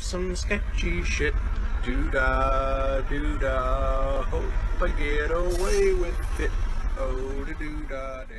some sketchy shit. Doo-dah, doo-dah, hope I get away with it. Oh, doo-dah, day.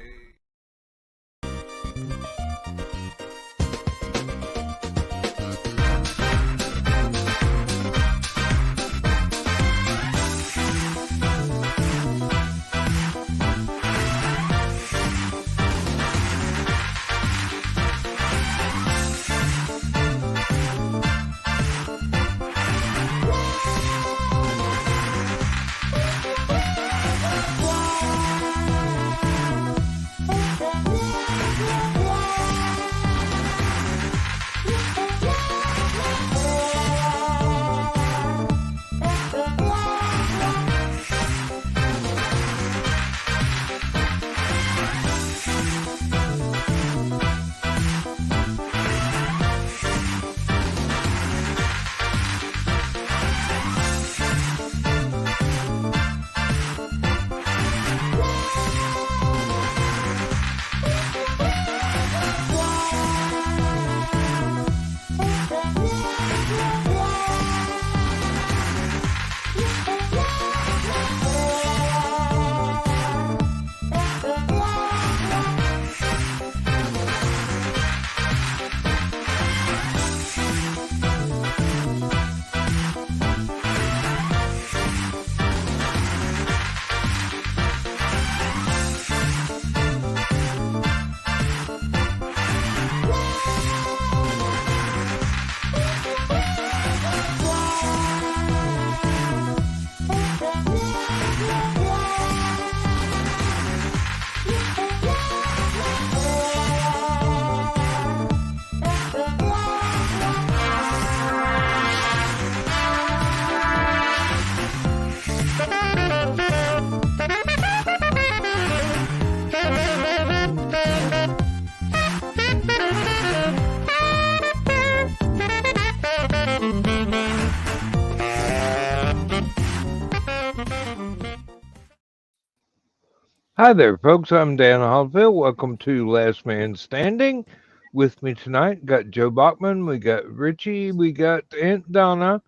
Hi there, folks. I'm Dan Hollifield. Welcome to Last Man Standing. With me tonight, got Joe Bachman, we got Richie, we got Aunt Donna,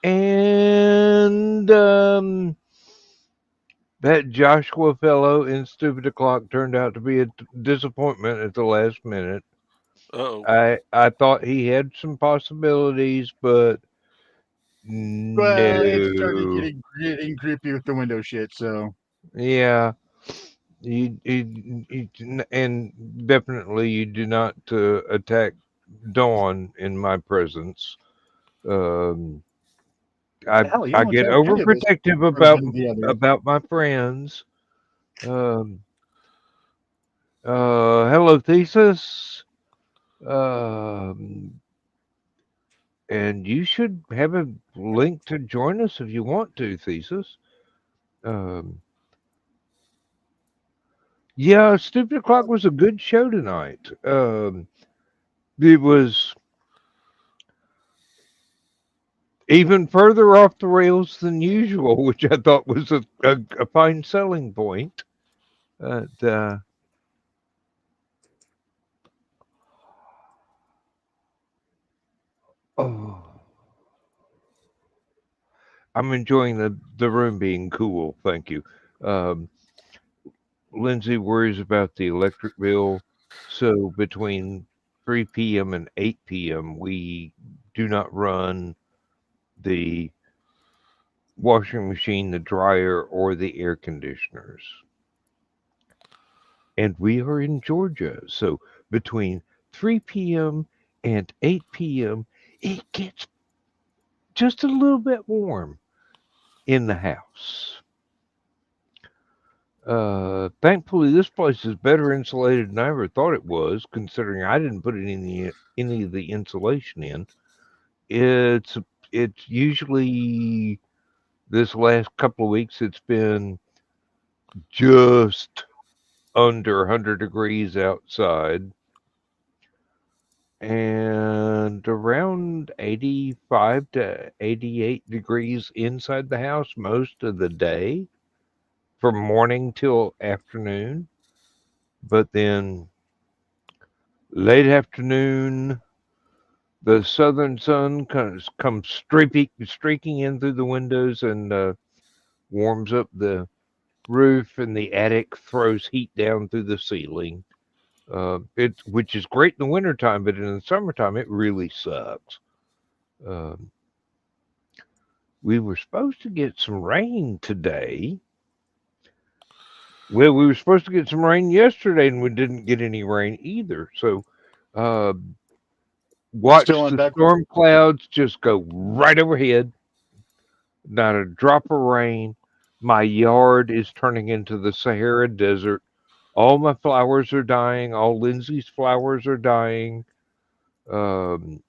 and that Joshua fellow in Stupid O'Clock turned out to be a disappointment at the last minute. Uh-oh. I thought he had some possibilities, but But it started no. getting creepy with the window shit, so. Yeah. And definitely you do not attack Dawn in my presence. I Hell, you I don't get attack any of us overprotective in front of one of the other. about my friends. Hello, Thesis. And you should have a link to join us if you want to, Thesis. Yeah, Stupid O'Clock was a good show tonight. It was even further off the rails than usual, which I thought was a fine selling point. Oh, I'm enjoying the room being cool. Thank you. Lindsay worries about the electric bill, so between 3 p.m. and 8 p.m. we do not run the washing machine, the dryer, or the air conditioners. And we are in Georgia, so between 3 p.m. and 8 p.m. it gets just a little bit warm in the house. Thankfully, this place is better insulated than I ever thought it was, considering I didn't put any of the insulation in. It's usually this last couple of weeks it's been just under 100 degrees outside and around 85 to 88 degrees inside the house most of the day from morning till afternoon. But then late afternoon, The southern sun comes streaking in through the windows and warms up the roof, and the attic throws heat down through the ceiling. Which is great in the wintertime, but in the summertime it really sucks. Um, we were supposed to get some rain today. Well, we were supposed to get some rain yesterday, and we didn't get any rain either. So, uh, Still watch on the back. storm clouds just go right overhead. Not a drop of rain. My yard is turning into the Sahara Desert. All my flowers are dying. All Lindsay's flowers are dying. Um,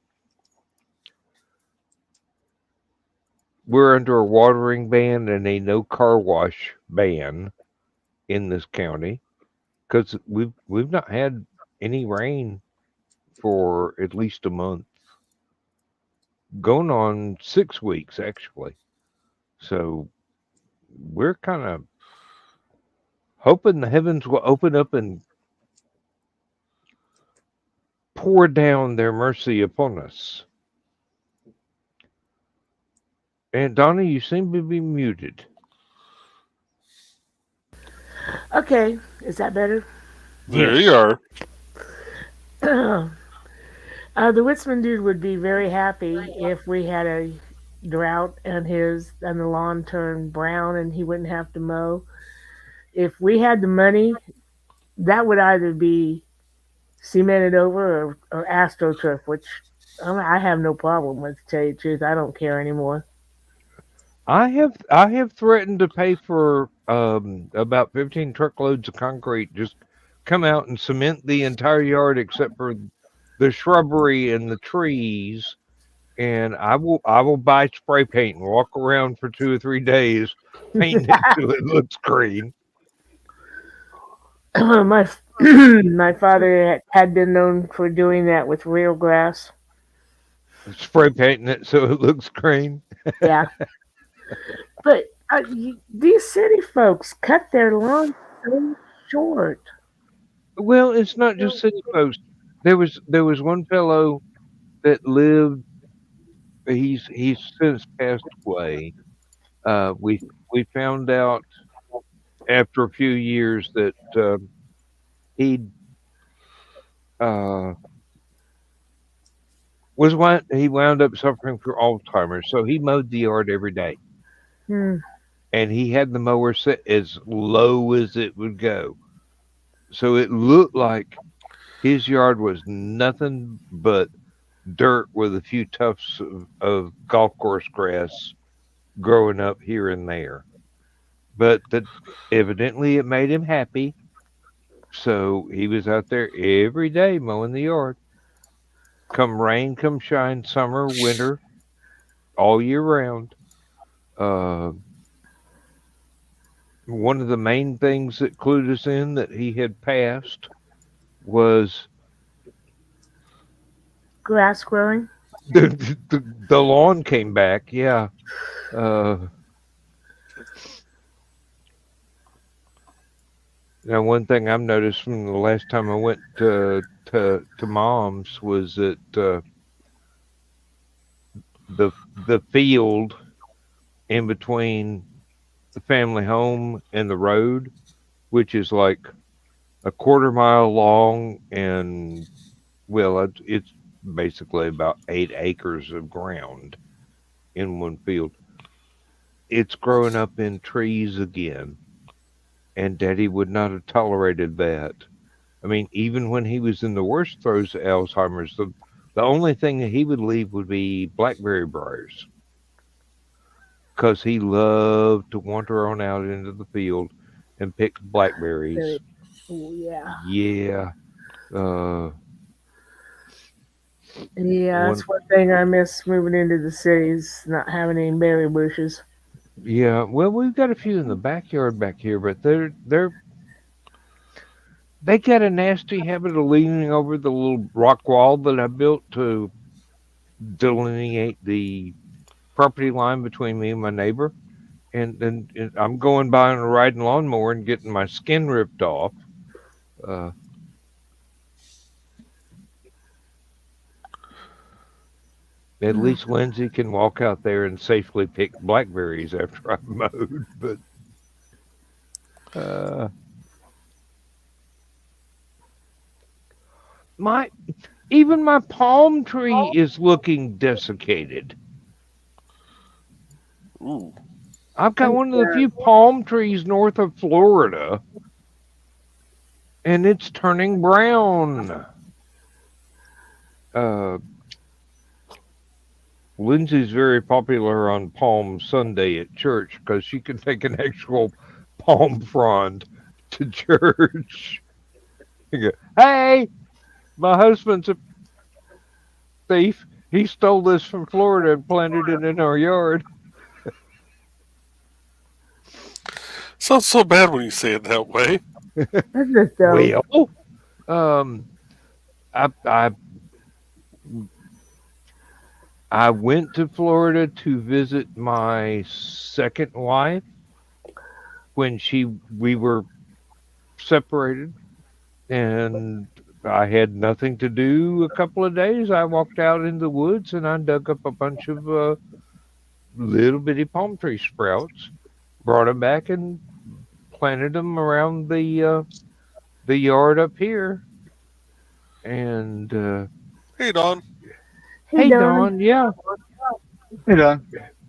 we're under a watering ban and a no car wash ban in this county because we've not had any rain for at least a month, going on 6 weeks actually. So we're kind of hoping the heavens will open up and pour down their mercy upon us. And Donna, you seem to be muted. Okay, is that better? There you Yes. are. The Witzman dude would be very happy if we had a drought and the lawn turned brown and he wouldn't have to mow. If we had the money, that would either be cemented over or astroturf, which I have no problem with. To tell you the truth, I don't care anymore. I have threatened to pay for about 15 truckloads of concrete. Just come out and cement the entire yard except for the shrubbery and the trees, and I will buy spray paint and walk around for 2 or 3 days painting it till it looks green. my my father had been known for doing that with real grass. Spray painting it so it looks green. Yeah, but these city folks cut their lawns so short. Well, it's not just city folks. There was one fellow that lived. He's since passed away. We found out after a few years that he uh, he wound up suffering from Alzheimer's. So he mowed the yard every day, Hmm. and he had the mower set as low as it would go. So it looked like his yard was nothing but dirt with a few tufts of golf course grass growing up here and there. But evidently it made him happy. So he was out there every day mowing the yard. Come rain, come shine, summer, winter, all year round. Uh, One of the main things that clued us in that he had passed was Grass growing. the lawn came back. Yeah. Uh, Now, one thing I've noticed from the last time I went to mom's was that the field in between the family home and the road, which is like a quarter mile long, and well, it's basically about 8 acres of ground in one field. It's growing up in trees again, and Daddy would not have tolerated that. I mean, even when he was in the worst throes of Alzheimer's, the only thing that he would leave would be blackberry briars because he loved to wander on out into the field and pick blackberries. Oh yeah, Yeah. Uh, yeah. one. That's one thing I miss moving into the cities, not having any berry bushes. Yeah. Well, we've got a few in the backyard back here, but they got a nasty habit of leaning over the little rock wall that I built to delineate the property line between me and my neighbor. And I'm going by on a riding lawnmower and getting my skin ripped off. Uh, At least Lindsay can walk out there and safely pick blackberries after I've mowed. But uh, my even my palm tree is looking desiccated. Ooh. I've got one of the few palm trees north of Florida, and it's turning brown. Lindsay's very popular on Palm Sunday at church because she can take an actual palm frond to church. You go, hey, my husband's a thief. He stole this from Florida and planted it in our yard. Sounds so bad when you say it that way. That's just dumb. Well, I I went to Florida to visit my second wife when we were separated, and I had nothing to do a couple of days. I walked out in the woods and I dug up a bunch of little bitty palm tree sprouts, brought them back and planted them around the yard up here. And Hey, Don. hey, Don, yeah. Hey, Don.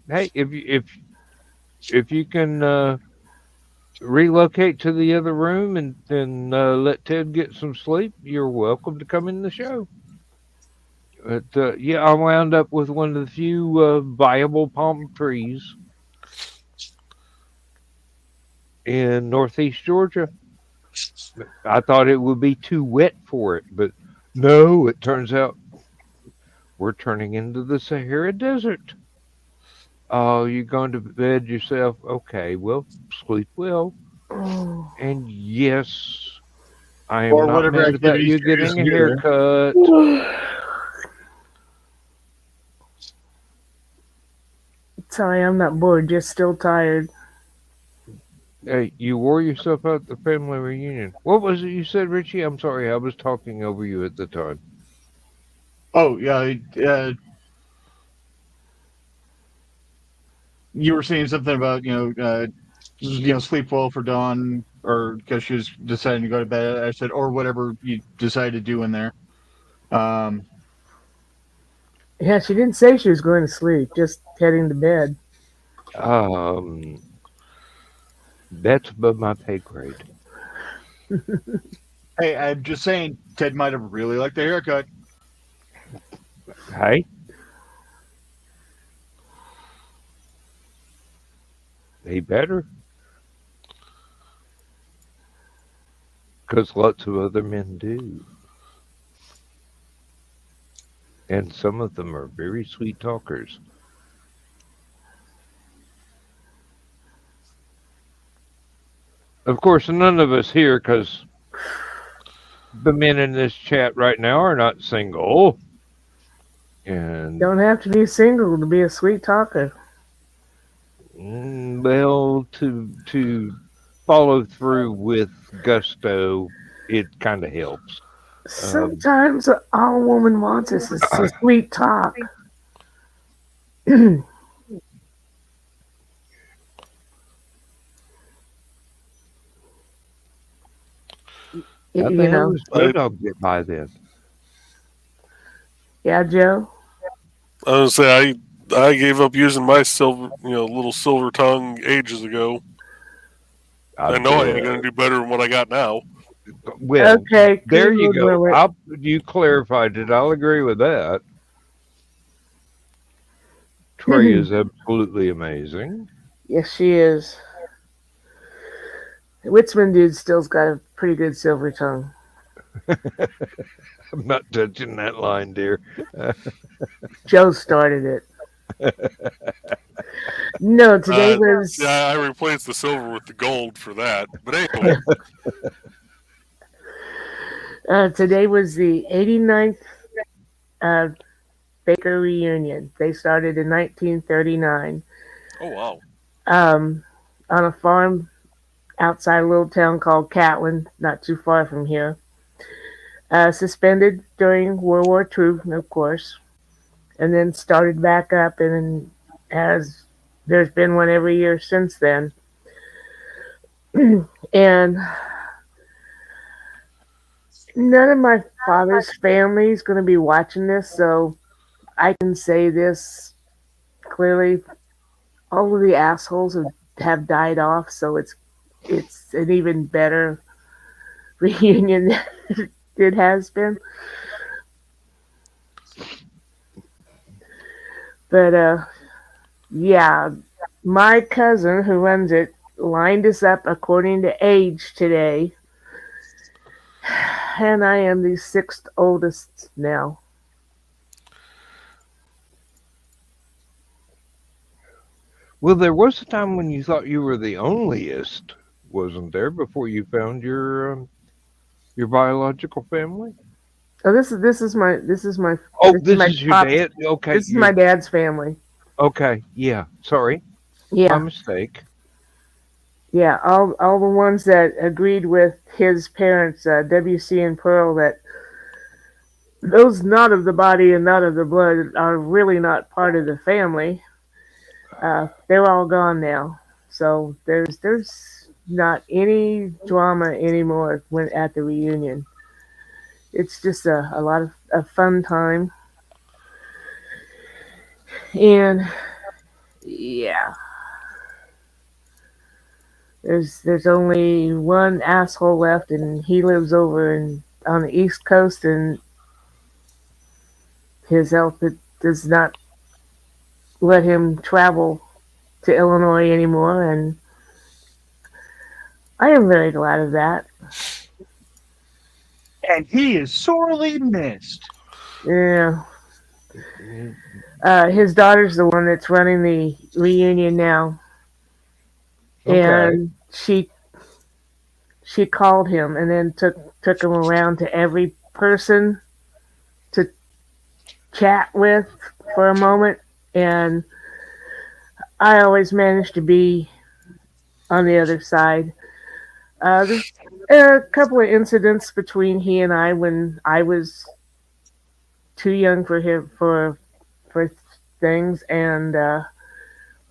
Hey, if you can relocate to the other room and then let Ted get some sleep, you're welcome to come in the show. But yeah, I wound up with one of the few viable palm trees in northeast Georgia. I thought it would be too wet for it, but no, it turns out we're turning into the Sahara Desert. Oh, you're going to bed yourself? Okay, well, sleep well. And yes, I am Or not whatever mad about you activities you're getting a used to. haircut. Sorry, I'm not bored, just still tired. Hey, you wore yourself out at the family reunion. What was it you said, Richie? I'm sorry, I was talking over you at the time. Oh, yeah. You were saying something about, sleep well for Dawn, or because she was deciding to go to bed. I said, or whatever you decided to do in there. Yeah, she didn't say she was going to sleep, just heading to bed. That's above my pay grade. Hey, I'm just saying, Ted might have really liked the haircut. Hey? He better. Because lots of other men do. And some of them are very sweet talkers. Of course, none of us here, because the men in this chat right now are not single. And Don't have to be single to be a sweet talker. well, to follow through with gusto, it kind of helps. Sometimes all a woman wants is a sweet talk. How the hell does Snow Dog get by then? Yeah, Joe? I was gonna say I gave up using my little silver tongue ages ago. I know I ain't gonna do better than what I got now. Well, okay, there you go. You clarified it. I'll agree with that. Trey is absolutely amazing. Yes, she is. The Witzman dude still's got a pretty good silver tongue. I'm not touching that line, dear. Joe started it. No, today was... Yeah, I replaced the silver with the gold for that. But anyway. Today was the 89th Baker reunion. They started in 1939. Oh, wow. On a farm outside a little town called Catlin, not too far from here. Suspended during World War II, of course. and then started back up, and has there's been one every year since then. And none of my father's family is going to be watching this, so I can say this clearly: all of the assholes have died off, so it's an even better reunion than it has been. But yeah, my cousin who runs it lined us up according to age today, and I am the sixth oldest now. Well, there was a time when you thought you were the onlyest, wasn't there, before you found your biological family? Oh, this is my Oh, this is this my is your pops. dad. Okay, This is my dad's family. okay. Yeah, sorry, my Yeah, mistake. yeah. All the ones that agreed with his parents, WC and Pearl, that those not of the body and not of the blood are really not part of the family. They're all gone now, so there's not any drama anymore when at the reunion. It's just a lot of a fun time, and yeah, there's only one asshole left, and he lives over on the East Coast, and his health does not let him travel to Illinois anymore, and I am very glad of that. And he is sorely missed. Yeah. Mm, His daughter's the one that's running the reunion now, okay. and she called him and then took him around to every person to chat with for a moment, and I always managed to be on the other side. There's a couple of incidents between he and I when I was too young for him for things, and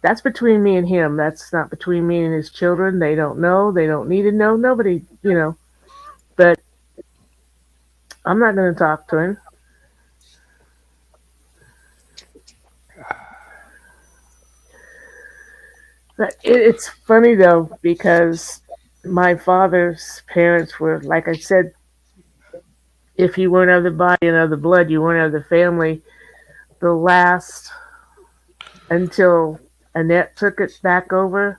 that's between me and him. That's not between me and his children. They don't know. They don't need to know. Nobody, you know. But I'm not going to talk to him. But it's funny though because my father's parents were, like I said, if you weren't of the body and of the blood, you weren't of the family. The last until Annette took it back over,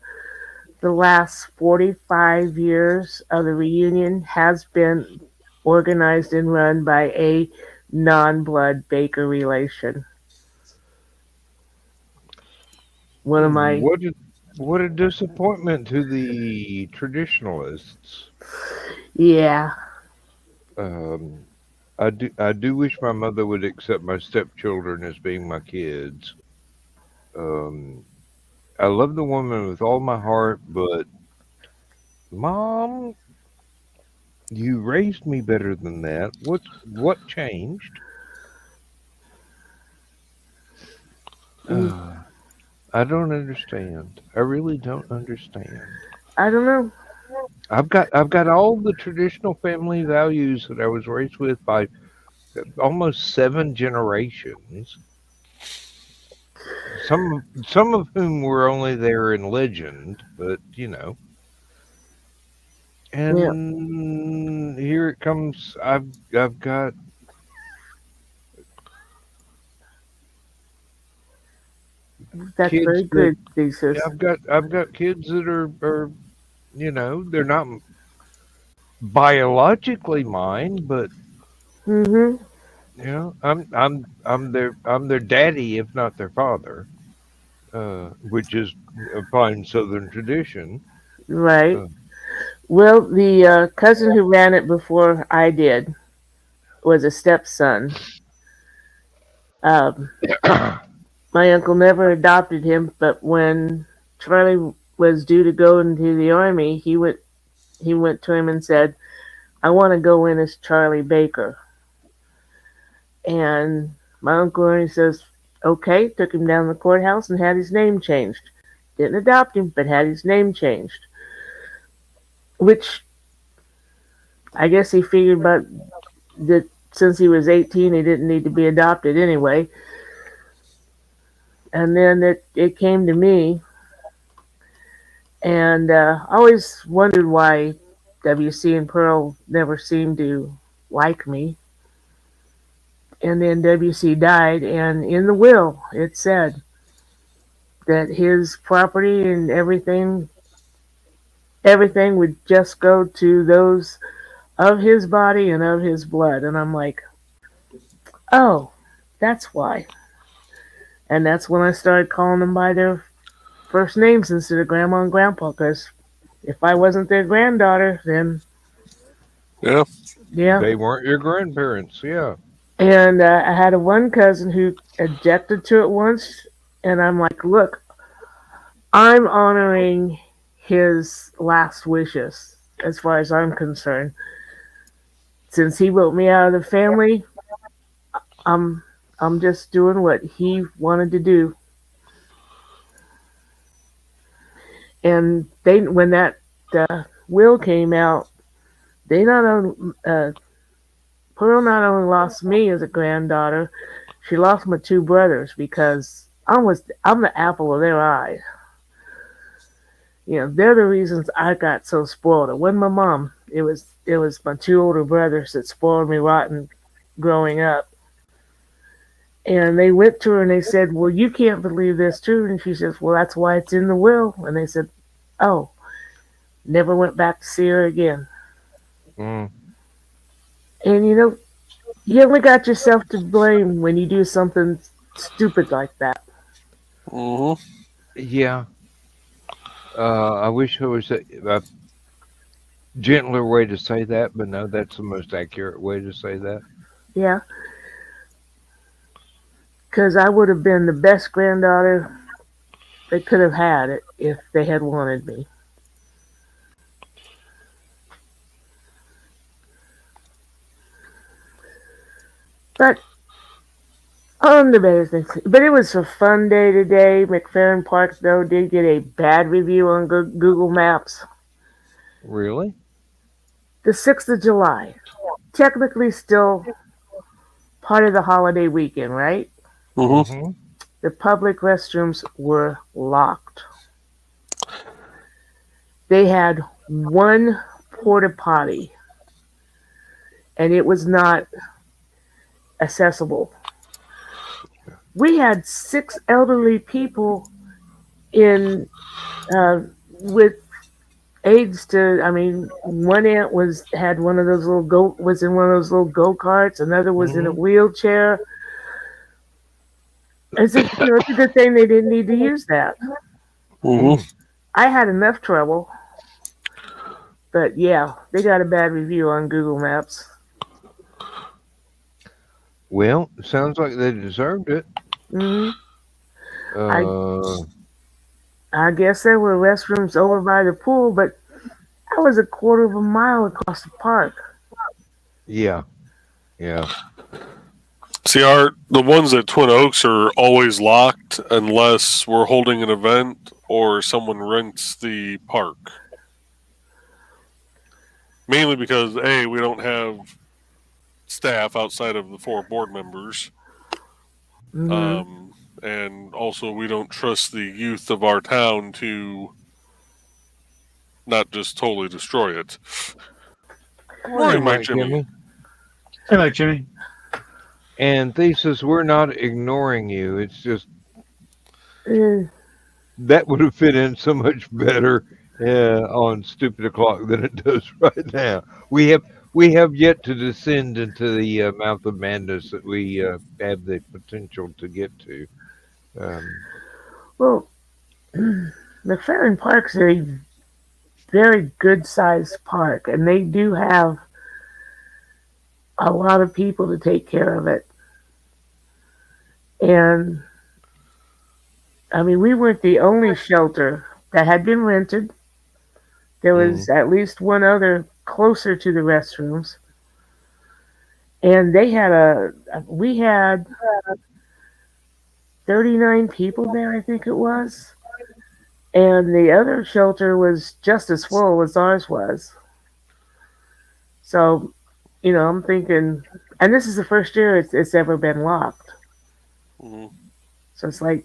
the last 45 years of the reunion has been organized and run by a non-blood Baker relation. One of my, What a disappointment to the traditionalists. yeah, Um, I do wish my mother would accept my stepchildren as being my kids. Um, I love the woman with all my heart, but Mom, you raised me better than that. What changed? mm, I don't understand. I really don't understand. I don't know. I've got all the traditional family values that I was raised with by almost 7 generations. Some of whom were only there in legend, but Yeah, and here it comes. I've got that's kids very that good, Jesus. I've got kids that are they're not biologically mine, but Mm-hmm. I'm their daddy, if not their father, which is a fine Southern tradition. Right. Uh, Well, the cousin who ran it before I did was a stepson. Um, my uncle never adopted him, but when Charlie was due to go into the army, he went to him and said, "I want to go in as Charlie Baker." And my uncle Ernie says, Okay, took him down to the courthouse and had his name changed. Didn't adopt him, but had his name changed. Which I guess he figured about that since he was 18, he didn't need to be adopted anyway. And then it came to me, and I always wondered why WC and Pearl never seemed to like me. And then WC died, and in the will it said that his property and everything would just go to those of his body and of his blood. And I'm like, oh, that's why. And that's when I started calling them by their first names instead of grandma and grandpa, because if I wasn't their granddaughter, then Yeah. They weren't your grandparents. Yeah. And I had a one cousin who objected to it once, and I'm like, look, I'm honoring his last wishes as far as I'm concerned. Since he wrote me out of the family, I'm just doing what he wanted to do. And when that will came out, they not only Pearl not only lost me as a granddaughter, she lost my two brothers because I'm the apple of their eye. They're the reasons I got so spoiled. It wasn't my mom. It was my two older brothers that spoiled me rotten growing up. And they went to her and they said, well, you can't believe this too. And she says, well, that's why it's in the will. And they said, oh, never went back to see her again. Mm. And you only got yourself to blame when you do something stupid like that. Mm-hmm. Yeah. I wish there was a gentler way to say that, but no, that's the most accurate way to say that. Yeah. Because I would have been the best granddaughter they could have had if they had wanted me. But on the better things. But it was a fun day today. McFerrin Park, though, did get a bad review on Google Maps. Really? The 6th of July. Technically still part of the holiday weekend, right? Mm-hmm. Mm-hmm. The public restrooms were locked. They had one porta potty, and it was not accessible. We had 6 elderly people in with aids to. I mean, one aunt had one of those was in one of those little go-karts. Another was in a wheelchair. It's a good thing they didn't need to use that. Mm-hmm. I had enough trouble, but yeah, they got a bad review on Google Maps. Well, sounds like they deserved it. Mm-hmm. Uh, I guess there were restrooms over by the pool, but that was a quarter of a mile across the park. yeah. See, the ones at Twin Oaks are always locked unless we're holding an event or someone rents the park. Mainly because, A, we don't have staff outside of the 4 board members. Mm-hmm. And also we don't trust the youth of our town to not just totally destroy it. Morning, Mike Jimmy. Hey, Mike Jimmy. And Thesis, we're not ignoring you. It's just that would have fit in so much better on Stupid O'Clock than it does right now. We have yet to descend into the mouth of madness that we have the potential to get to. Well, McFerrin Park's a very good-sized park, and they do have a lot of people to take care of it. And, I mean, we weren't the only shelter that had been rented. There was at least one other closer to the restrooms. And they had we had 39 people there, I think it was. And the other shelter was just as full as ours was. So, I'm thinking, and this is the first year it's ever been locked. Mm-hmm. So it's like,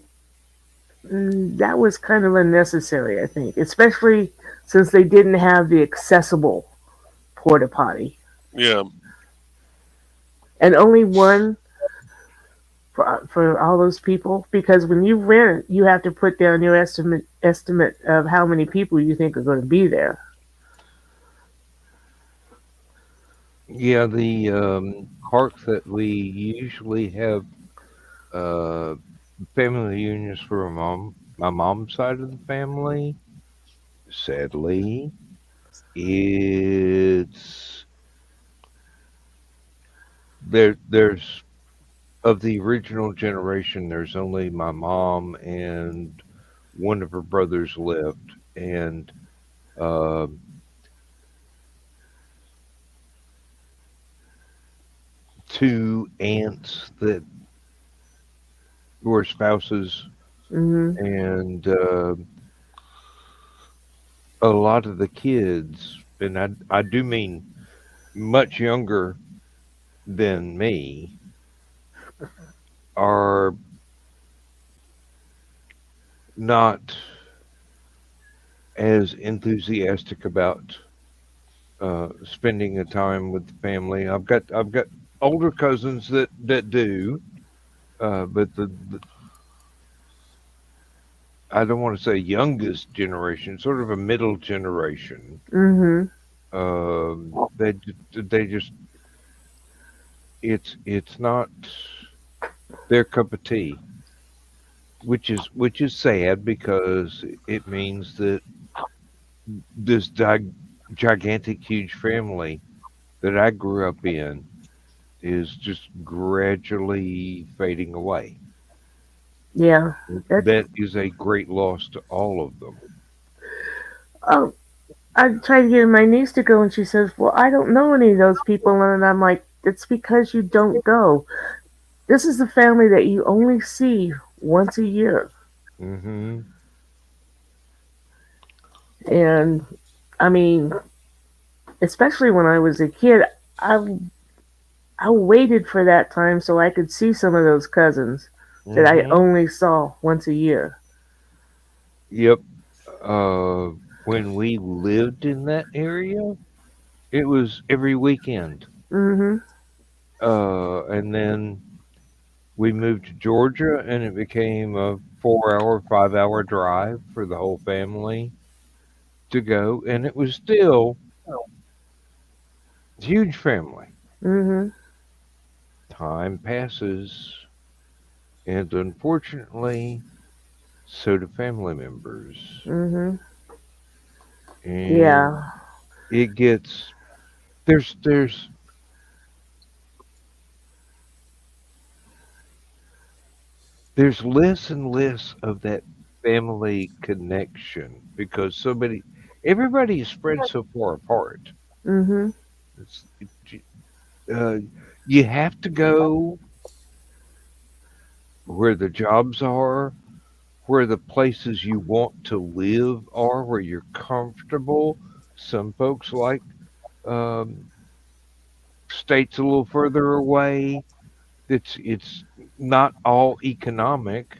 that was kind of unnecessary, I think, especially since they didn't have the accessible porta potty. Yeah. And only one for all those people, because when you rent, you have to put down your estimate of how many people you think are going to be there. Yeah, the park that we usually have uh, family reunions for my mom's side of the family. Sadly, it's there's of the original generation. There's only my mom and one of her brothers left, and uh, two aunts that were spouses, Hmm. and a lot of the kids, and I do mean much younger than me, are not as enthusiastic about spending the time with the family. I've got older cousins that do, but the I don't want to say youngest generation, sort of a middle generation. Hmm. They just it's not their cup of tea, which is sad because it means that this gigantic huge family that I grew up in is just gradually fading away. Yeah. That, That is a great loss to all of them. oh, I tried to get my niece to go, and she says, "Well, I don't know any of those people." And I'm like, "It's because you don't go. This is the family that you only see once a year." Hmm. And I mean, especially when I was a kid, I I waited for that time so I could see some of those cousins that I Hmm. only saw once a year. Yep. Uh, when we lived in that area, it was every weekend. Mhm. And then we moved to Georgia, and it became a 4 hour, 5 hour drive for the whole family to go, and it was still a huge family. Mhm. Time passes, and unfortunately, so do family members, Mhm. and Yeah. it gets there's there's less and less of that family connection because everybody is spread so far apart. Mhm. It's, uh, you have to go where the jobs are, where the places you want to live are, where you're comfortable. Some folks like um, states a little further away. It's not all economic.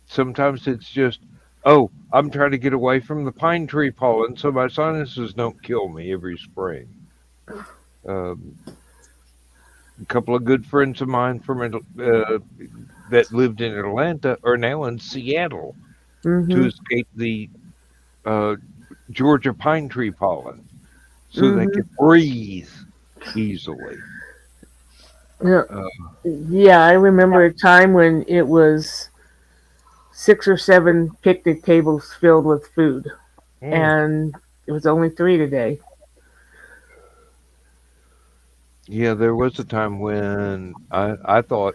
Sometimes it's just, oh, I'm trying to get away from the pine tree pollen so my sinuses don't kill me every spring. Um, a couple of good friends of mine that lived in Atlanta are now in Seattle to Mhm. escape the uh, Georgia pine tree pollen so they can Mhm. breathe easily. Yeah. Uh, Yeah, I remember a time when it was 6 or 7 picnic tables filled with food, mm, and it was only 3 today. yeah, there was a time when I thought,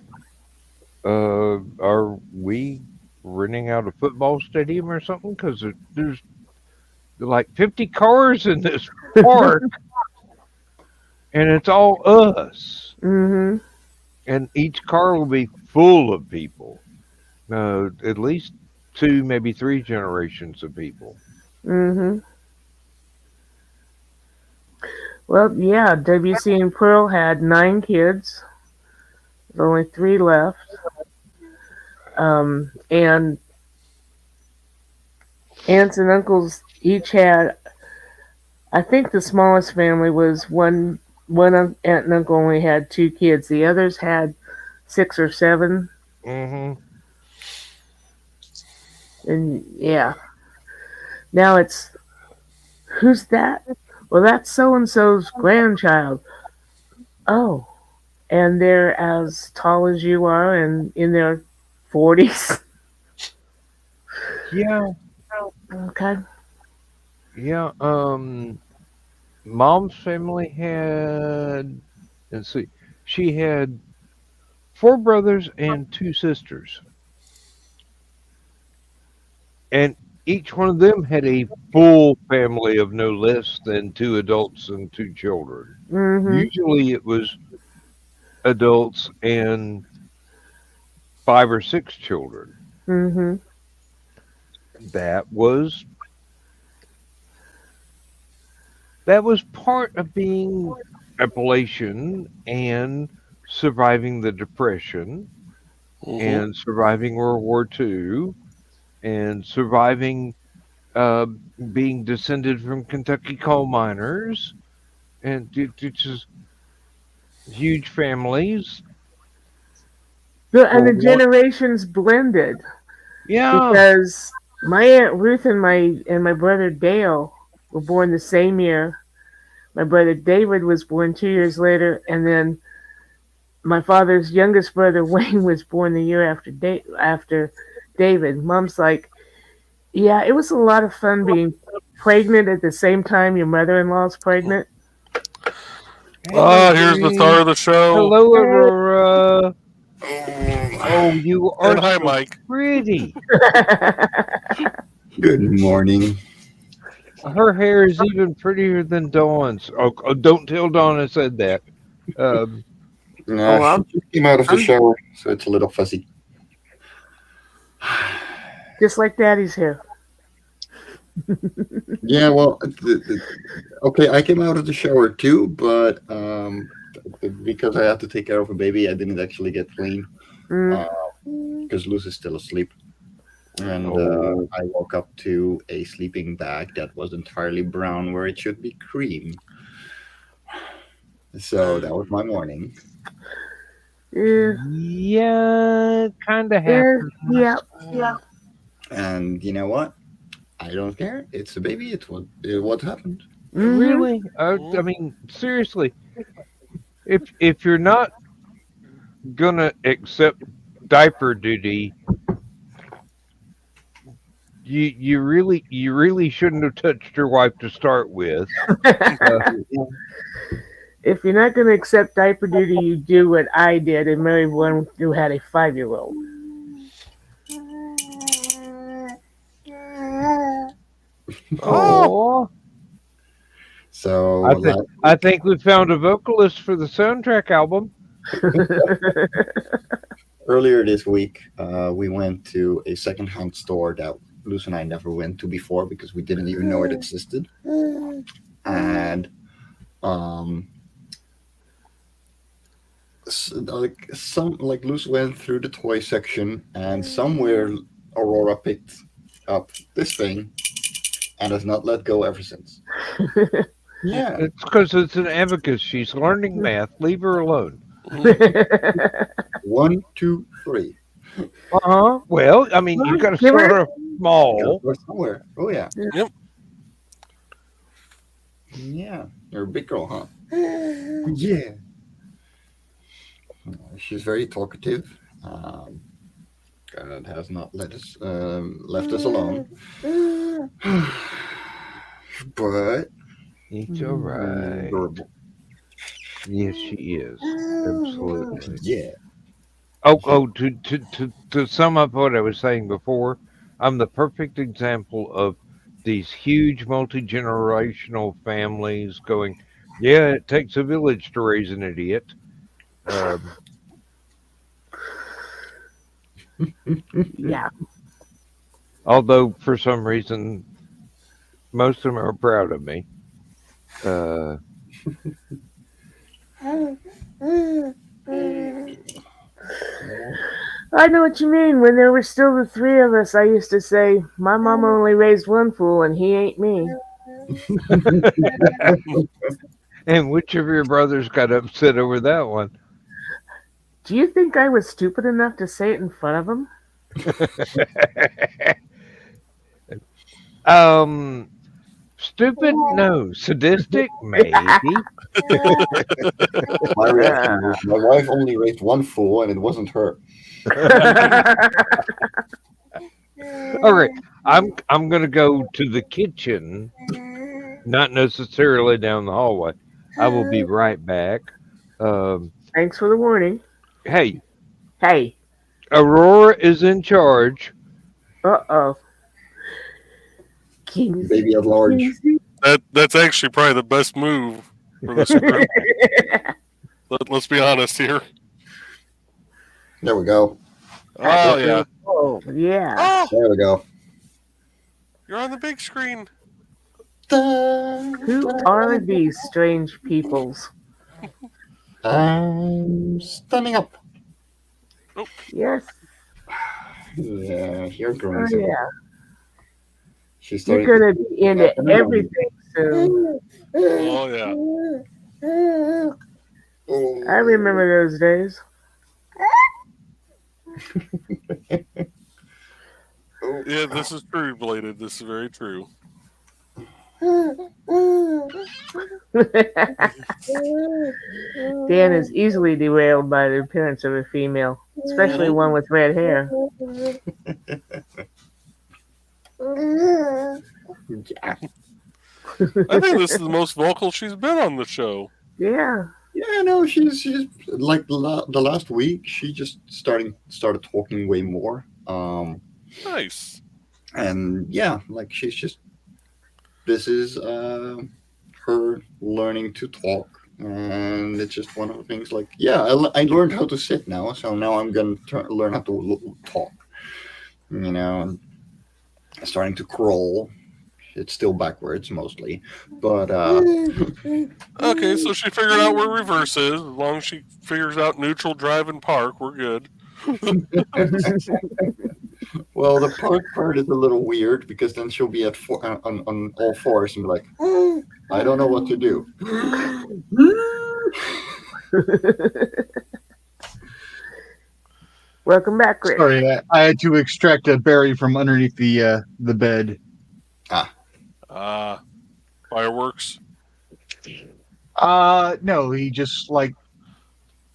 are we renting out a football stadium or something? Because there's like 50 cars in this park, and it's all us. Mhm. And each car will be full of people. At least 2, maybe 3 generations of people. Mhm. Well, yeah, WC and Pearl had 9 kids. There's only 3 left. And aunts and uncles each had. I think the smallest family was aunt and uncle only had 2 kids. The others had 6 or 7. Hmm. And yeah, now it's who's that? Well, that's so and so's grandchild. Oh, and they're as tall as you are and in their 40s. Yeah, Okay. yeah. Mom's family had, let's see, she had 4 brothers and 2 sisters, and each one of them had a full family of no less than 2 adults and 2 children. Mhm. Usually, it was adults and 5 or 6 children. Mhm. That was that was part of being Appalachian and surviving the Depression Mm-hmm. and surviving World War II and surviving uh, being descended from Kentucky coal miners and just huge families And for the one. generations blended Yeah. because my aunt Ruth and my brother Dale were born the same year. My brother David was born 2 years later, and then my father's youngest brother Wayne was born the year after David. Mom's like, yeah, it was a lot of fun being pregnant at the same time your mother-in-law's pregnant. Hey, Ah, here's the star Mercury. of the show. Hello, Aurora. Oh, you are And hi, so Mike. pretty. Good morning. Her hair is even prettier than Dawn's. Oh, don't tell Dawn I said that. Um, Oh, She just came out of the I'm shower, so it's a little fuzzy. just like Daddy's hair. Yeah, well, okay, I came out of the shower too, but because I had to take care of a baby, I didn't actually get clean Mm. because Luz is still asleep. And oh, I woke up to a sleeping bag that was entirely brown where it should be cream. So that was my morning. Yeah, yeah, kind of yeah, happens. yeah. And you know what? I don't care. It's a baby. It's what happened. Mhm. Really? I mean, seriously, if you're not gonna accept diaper duty, you really shouldn't have touched your wife to start with. Uh, If you're not going to accept diaper duty, you do what I did and marry one who had a 5-year-old. Oh, oh, So I think last I week, think we found a vocalist for the soundtrack album. earlier this week, we went to a secondhand store that Luz and I never went to before because we didn't even know it existed. And um, like Luz went through the toy section, and somewhere Aurora picked up this thing and has not let go ever since. Yeah, It's because it's an abacus. She's learning math. Leave her alone. 1, 2, 3. Uh-huh. Well, I mean, you got to Give her. start off small. Gotta go somewhere. Oh yeah, yep. yeah. You're a big girl, huh? Yeah. She's very talkative. God has not left us alone. But It's all right. adorable. Yes, she is. Absolutely. Yeah. Oh, to sum up what I was saying before, I'm the perfect example of these huge multi-generational families going, yeah, it takes a village to raise an idiot. Um, Yeah. Although for some reason, most of them are proud of me. I know what you mean. When there were still the three of us, I used to say, my mom only raised one fool, and he ain't me. And which of your brothers got upset over that one? Do you think I was stupid enough to say it in front of him? Stupid? No. Sadistic? Maybe. My reaction was, my wife only raised one fool, and it wasn't her. All right. I'm gonna go to the kitchen, not necessarily down the hallway. I will be right back. Thanks for the warning. Hey, Hey. Aurora is in charge. Uh-oh. Kings. Baby at large. That's actually probably the best move for this group. Let's be honest here. There we go. Oh yeah. Oh, yeah. Oh, There we go. you're on the big screen. Who are these strange peoples? I'm standing up. Yes. Yeah, here Oh, goes. yeah. She's You're starting going to be into everything soon. Oh yeah. Oh. I remember those days. Yeah, this is true, Bladed. This is very true. Dan is easily derailed by the appearance of a female, especially one with red hair. Yeah. I think this is the most vocal she's been on the show. Yeah. Yeah, no, she's like the last week. She just started talking way more. Nice. And yeah, like she's just, this is her learning to talk, and it's just one of the things. Like, yeah, I learned how to sit now, so now I'm gonna learn how to talk. You know, and starting to crawl. It's still backwards mostly, but Okay, so she figured out where reverse is. As long as she figures out neutral, drive, and park, we're good. well, the park part is a little weird because then she'll be at on all fours and be like, I don't know what to do. Welcome back, Rick. Sorry, I had to extract a berry from underneath the bed. Fireworks. No, he just like,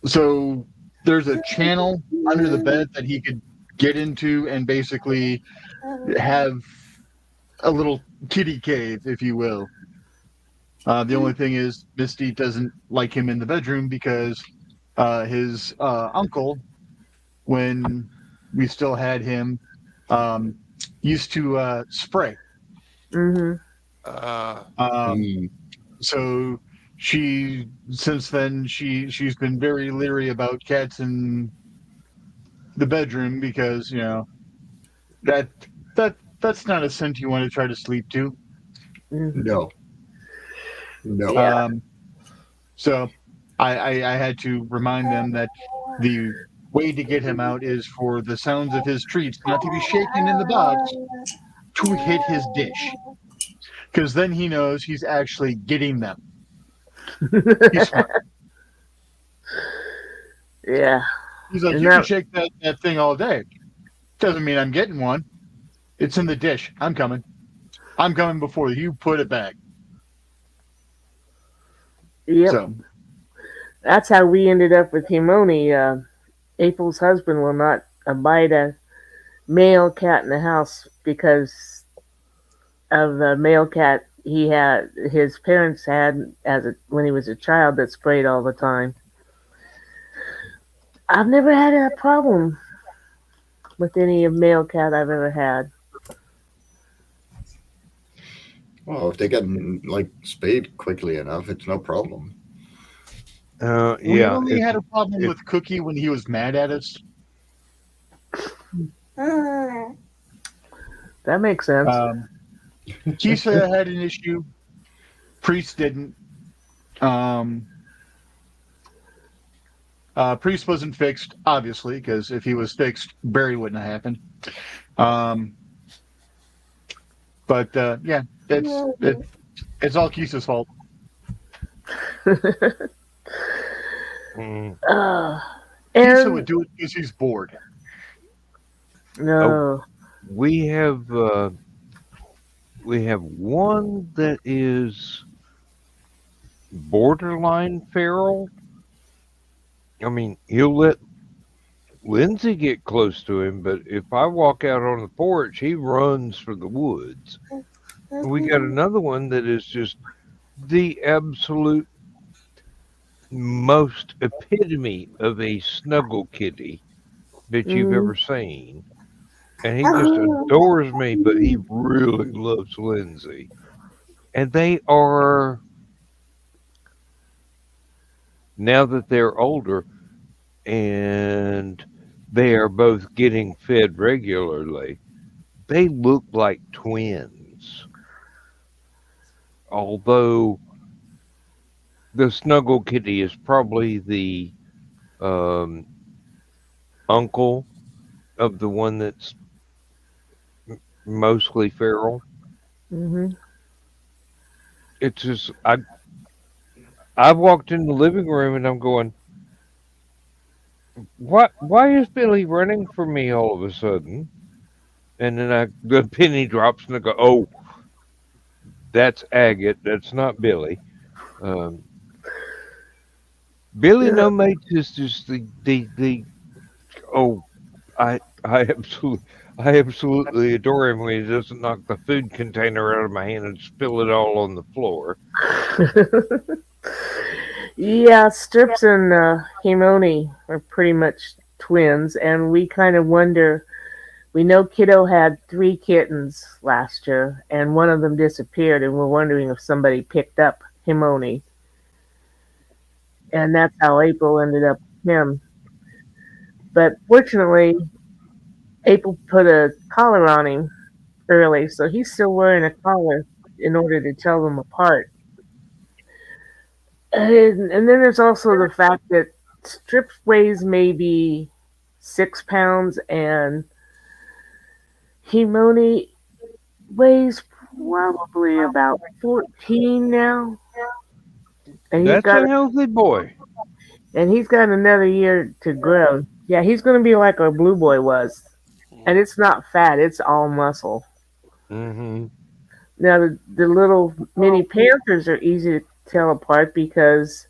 so there's a channel under the bed that he could get into and basically have a little kitty cave, if you will. The only thing is Misty doesn't like him in the bedroom because his uncle, when we still had him, used to spray. Mm-hmm. So since then she's been very leery about cats in the bedroom because, you know, that's not a scent you want to try to sleep to. No. Yeah. So I had to remind them that the way to get him out is for the sounds of his treats not to be shaken in the box to hit his dish. Because then he knows he's actually getting them. He's smart. Yeah. He's like, And you can that- shake that thing all day. Doesn't mean I'm getting one. It's in the dish. I'm coming. I'm coming before you put it back. Yep. So, That's how we ended up with Himoni. April's husband will not abide a male cat in the house because of the male cat his parents had when he was a child that sprayed all the time. I've never had a problem with any male cat I've ever had. Well, if they get like spayed quickly enough, it's no problem. we Yeah. only had a problem with Cookie when he was mad at us. That makes sense. Kisa had an issue. Priest didn't. Priest wasn't fixed, obviously, because if he was fixed, Barry wouldn't have happened. But yeah, it's all Kisa's fault. Mm. Kisa And would do it because he's bored. no, We have one that is borderline feral. I mean, he'll let Lindsay get close to him, but if I walk out on the porch, he runs for the woods. And we got another one that is just the absolute most epitome of a snuggle kitty that you've ever seen. And he just adores me, but he really loves Lindsay. And they are, now that they're older and they are both getting fed regularly, they look like twins. Although the snuggle kitty is probably the uncle of the one that's mostly feral. It's just I walked in the living room and I'm going, what? Why is Billy running for me all of a sudden? And then the penny drops and I go, oh, that's Agate. That's not Billy. Billy No Mates is just the oh, I absolutely adore him when he doesn't knock the food container out of my hand and spill it all on the floor. yeah, Strips and Himoni are pretty much twins, and we kind of wonder. We know Kiddo had 3 kittens last year, and one of them disappeared, and we're wondering if somebody picked up Himoni. And that's how April ended up with him. But fortunately, April put a collar on him early, so he's still wearing a collar in order to tell them apart. And then there's also the fact that Strips weighs maybe 6 pounds, and Himoni weighs probably about 14 now. And That's a healthy boy. And he's got another year to grow. Yeah, he's going to be like our Blue Boy was. And it's not fat, it's all muscle. Mm-hmm. Now, the little mini Panthers are easy to tell apart because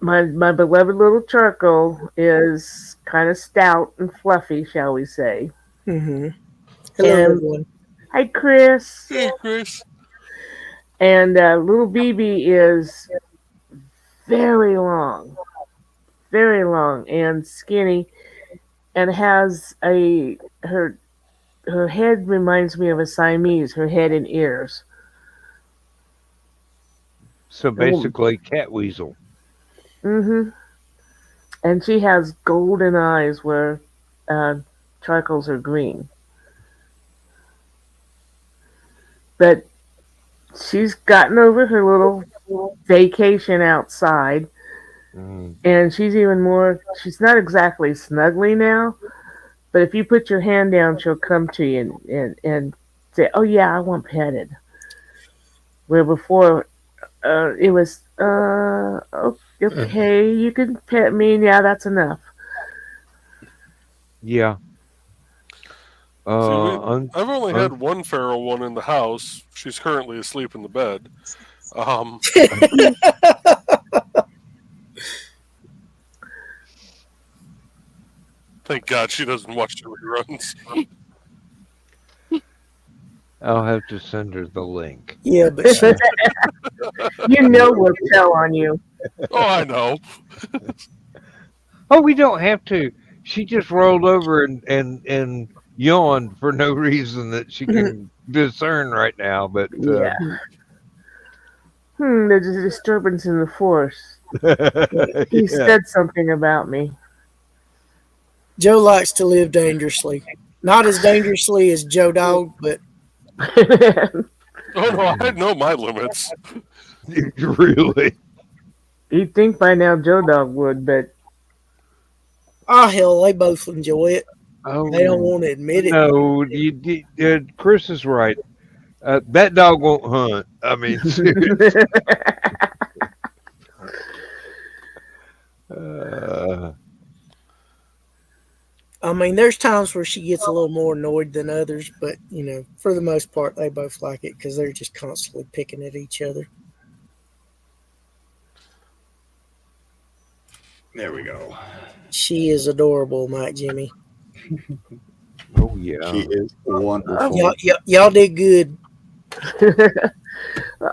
my beloved little Charcoal is kind of stout and fluffy, shall we say. Hello, And- everyone. Hi, Chris. Yeah, Chris. And little BB is very long and skinny, and has her head reminds me of a Siamese. Her head and ears. So basically, cat weasel. And she has golden eyes where Charcoals are green. But she's gotten over her little vacation outside. And she's even more, she's not exactly snuggly now, but if you put your hand down, she'll come to you and say, oh yeah, I want petted. Where before, it was, okay, you can pet me, yeah, that's enough. Yeah. I've only had one feral one in the house. She's currently asleep in the bed. Thank God she doesn't watch the reruns. I'll have to send her the link. Yeah, but You know we'll tell on you. Oh, I know. Oh, we don't have to. She just rolled over and yawned for no reason that she can discern right now. But Yeah. There's a disturbance in the force. He said something about me. Joe likes to live dangerously. Not as dangerously as Joe Dog, but Oh no, I know my limits. Really? You'd think by now Joe Dog would, but hell, they both enjoy it. Oh, They don't want to admit it. no, Chris is right. That dog won't hunt. I mean, seriously. I mean, there's times where she gets a little more annoyed than others, but for the most part, they both like it because they're just constantly picking at each other. There we go. She is adorable, Mike Jimmy. Oh yeah. She is wonderful. Y'all did good.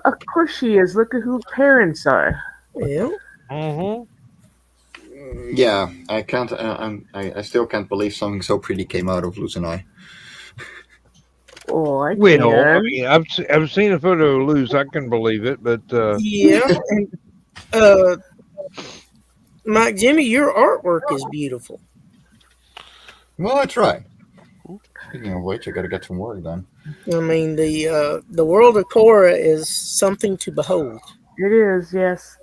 of course she is. Look at who her parents are. Yeah. Mm-hmm. Yeah, I can't. I still can't believe something so pretty came out of Luz and I. Oh, I Well, I can. mean, I've seen a photo of Luz. I can believe it, but Yeah. And, Mike Jimmy, your artwork is beautiful. Well, I try. Speaking of which, I got to get some work done. I mean, the world of Korra is something to behold. It is, yes.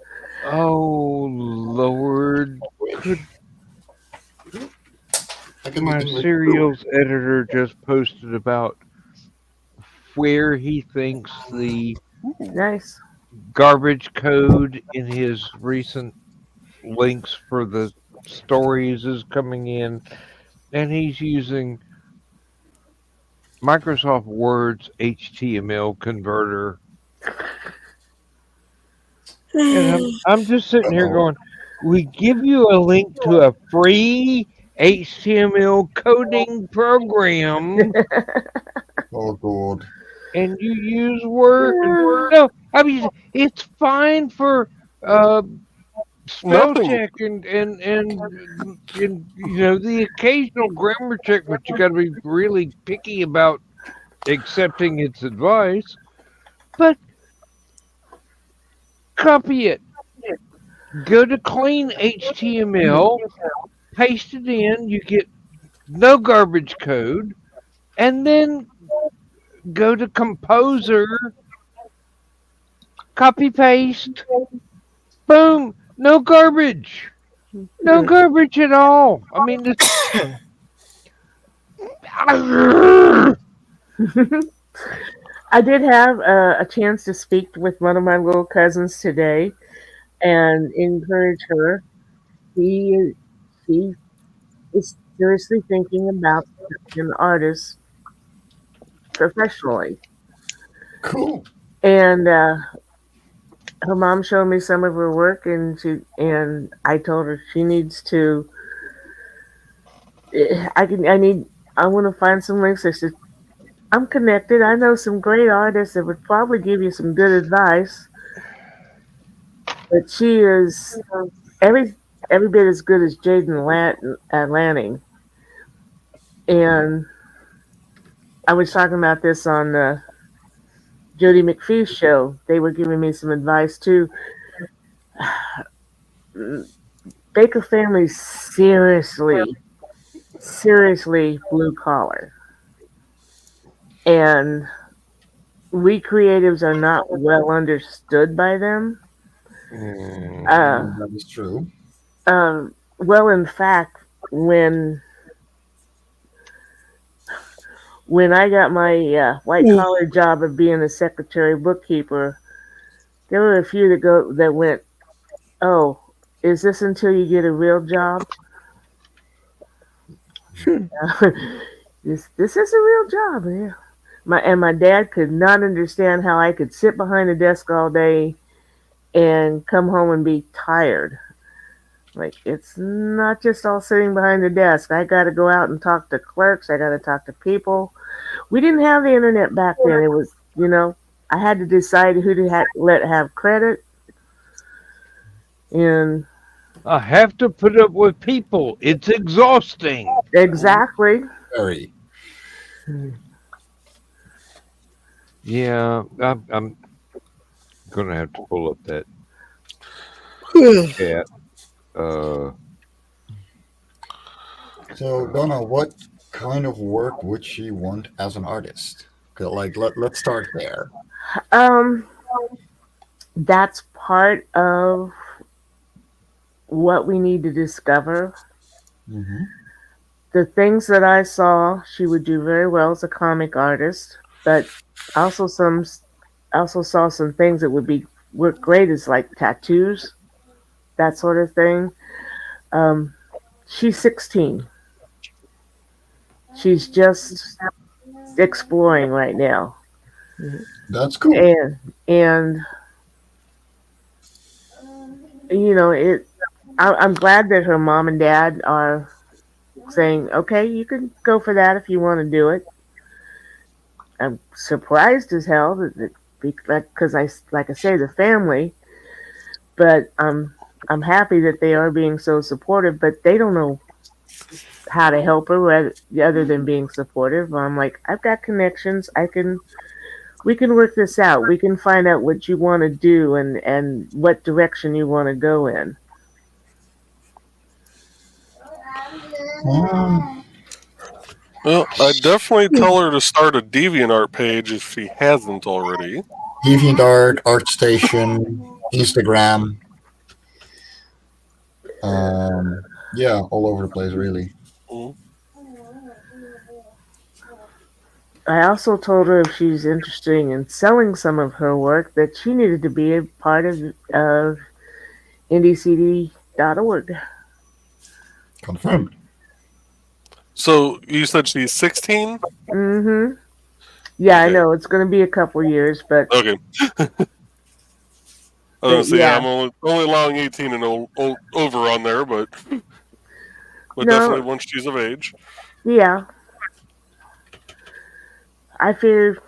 oh Lord, my serials editor just posted about where he thinks the Nice. garbage code in his recent links for the stories is coming in, and he's using Microsoft Word's HTML converter. And I'm just sitting here going, we give you a link to a free HTML coding program, Oh, God. and you use Word. No, I mean, it's fine for spell Nothing. check and the occasional grammar check, but you got to be really picky about accepting its advice. But copy it. Go to clean HTML, paste it in. You get no garbage code, and then go to Composer, copy paste, boom. No garbage. No garbage at all. I mean, I did have a chance to speak with one of my little cousins today and encourage her. She is seriously thinking about becoming an artist professionally. Cool. And her mom showed me some of her work, and I told her she needs to. I want to find some links. I said, I'm connected. I know some great artists that would probably give you some good advice. But she is every bit as good as Jaden Lanning. And I was talking about this on Jody McPhee's show. They were giving me some advice too. Baker family seriously blue collar. And we creatives are not well understood by them. That is true. Well, in fact, when I got my white collar job of being a secretary bookkeeper, there were a few that went, "Oh, is this until you get a real job?" This is a real job, yeah. My dad could not understand how I could sit behind a desk all day and come home and be tired. Like, it's not just all sitting behind the desk. I got to go out and talk to clerks. I got to talk to people. We didn't have the internet back then. It was, I had to decide who to let have credit. And I have to put up with people. It's exhausting. Exactly. Very. Yeah, I'm gonna have to pull up that chat. So Donna, what kind of work would she want as an artist? 'Cause, like, let's start there. Um, that's part of what we need to discover. Mm-hmm. The things that I saw, she would do very well as a comic artist, but also also saw some things that would be work great as like tattoos, that sort of thing. Um, she's 16. She's just exploring right now, That's cool. and you know it. I'm glad that her mom and dad are saying, "Okay, you can go for that if you want to do it." I'm surprised as hell because like I say the family, but I'm happy that they are being so supportive, but they don't know how to help her other than being supportive. I'm like, I've got connections. We can work this out. We can find out what you want to do and what direction you want to go in. Um, Well, I'd definitely tell her to start a DeviantArt page if she hasn't already. DeviantArt, ArtStation, Instagram. Yeah, all over the place, really. Mm. I also told her if she's interested in selling some of her work that she needed to be a part of indiecd.org. Confirmed. So you said she's 16? Mm-hmm. Yeah, I Okay. know it's going to be a couple years, but Okay. I was gonna say, yeah, yeah, I'm only allowing 18 and over on there, but definitely no, once she's of age. yeah. I figured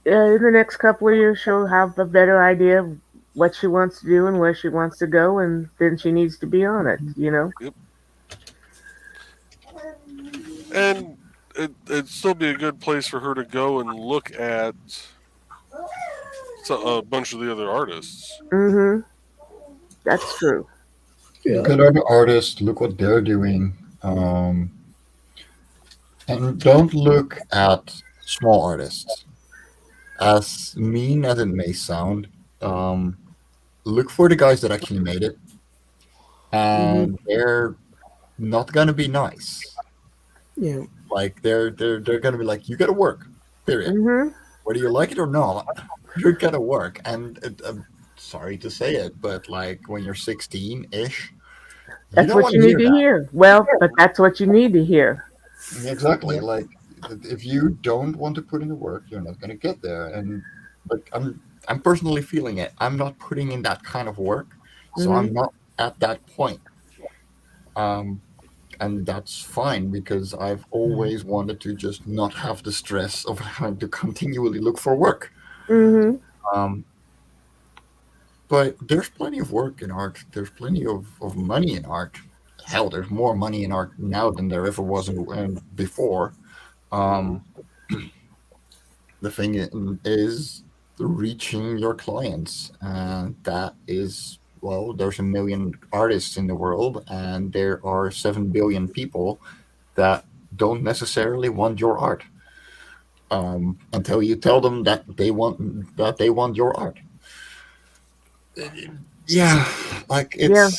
in the next couple of years she'll have a better idea of what she wants to do and where she wants to go, and then she needs to be on it. You know. Yep. And it'd still be a good place for her to go and look at a bunch of the other artists. Mm-hmm. That's true. Look at other artists. Look what they're doing. And don't look at small artists. As mean as it may sound, look for the guys that actually made it, Mm-hmm. and they're not gonna be nice. Yeah. Like they're gonna be like, you gotta work. Period. Mm-hmm. Whether you like it or not, you're gonna work. And I'm sorry to say it, but like when you're 16-ish, you That's don't what want you to need hear to that. hear. Well, but that's what you need to hear. Exactly. Like if you don't want to put in the work, you're not gonna get there. And like I'm personally feeling it. I'm not putting in that kind of work, so I'm Mm-hmm. not at that point. Um, and that's fine because I've always wanted to just not have the stress of having to continually look for work. Mm-hmm. Um, but there's plenty of work in art. There's plenty of money in art. Hell, there's more money in art now than there ever was before. Mm-hmm. Um, the thing is reaching your clients, and that is, well, there's a million artists in the world, and there are 7 billion people that don't necessarily want your art, until you tell them that they want your art. Yeah, like Yeah.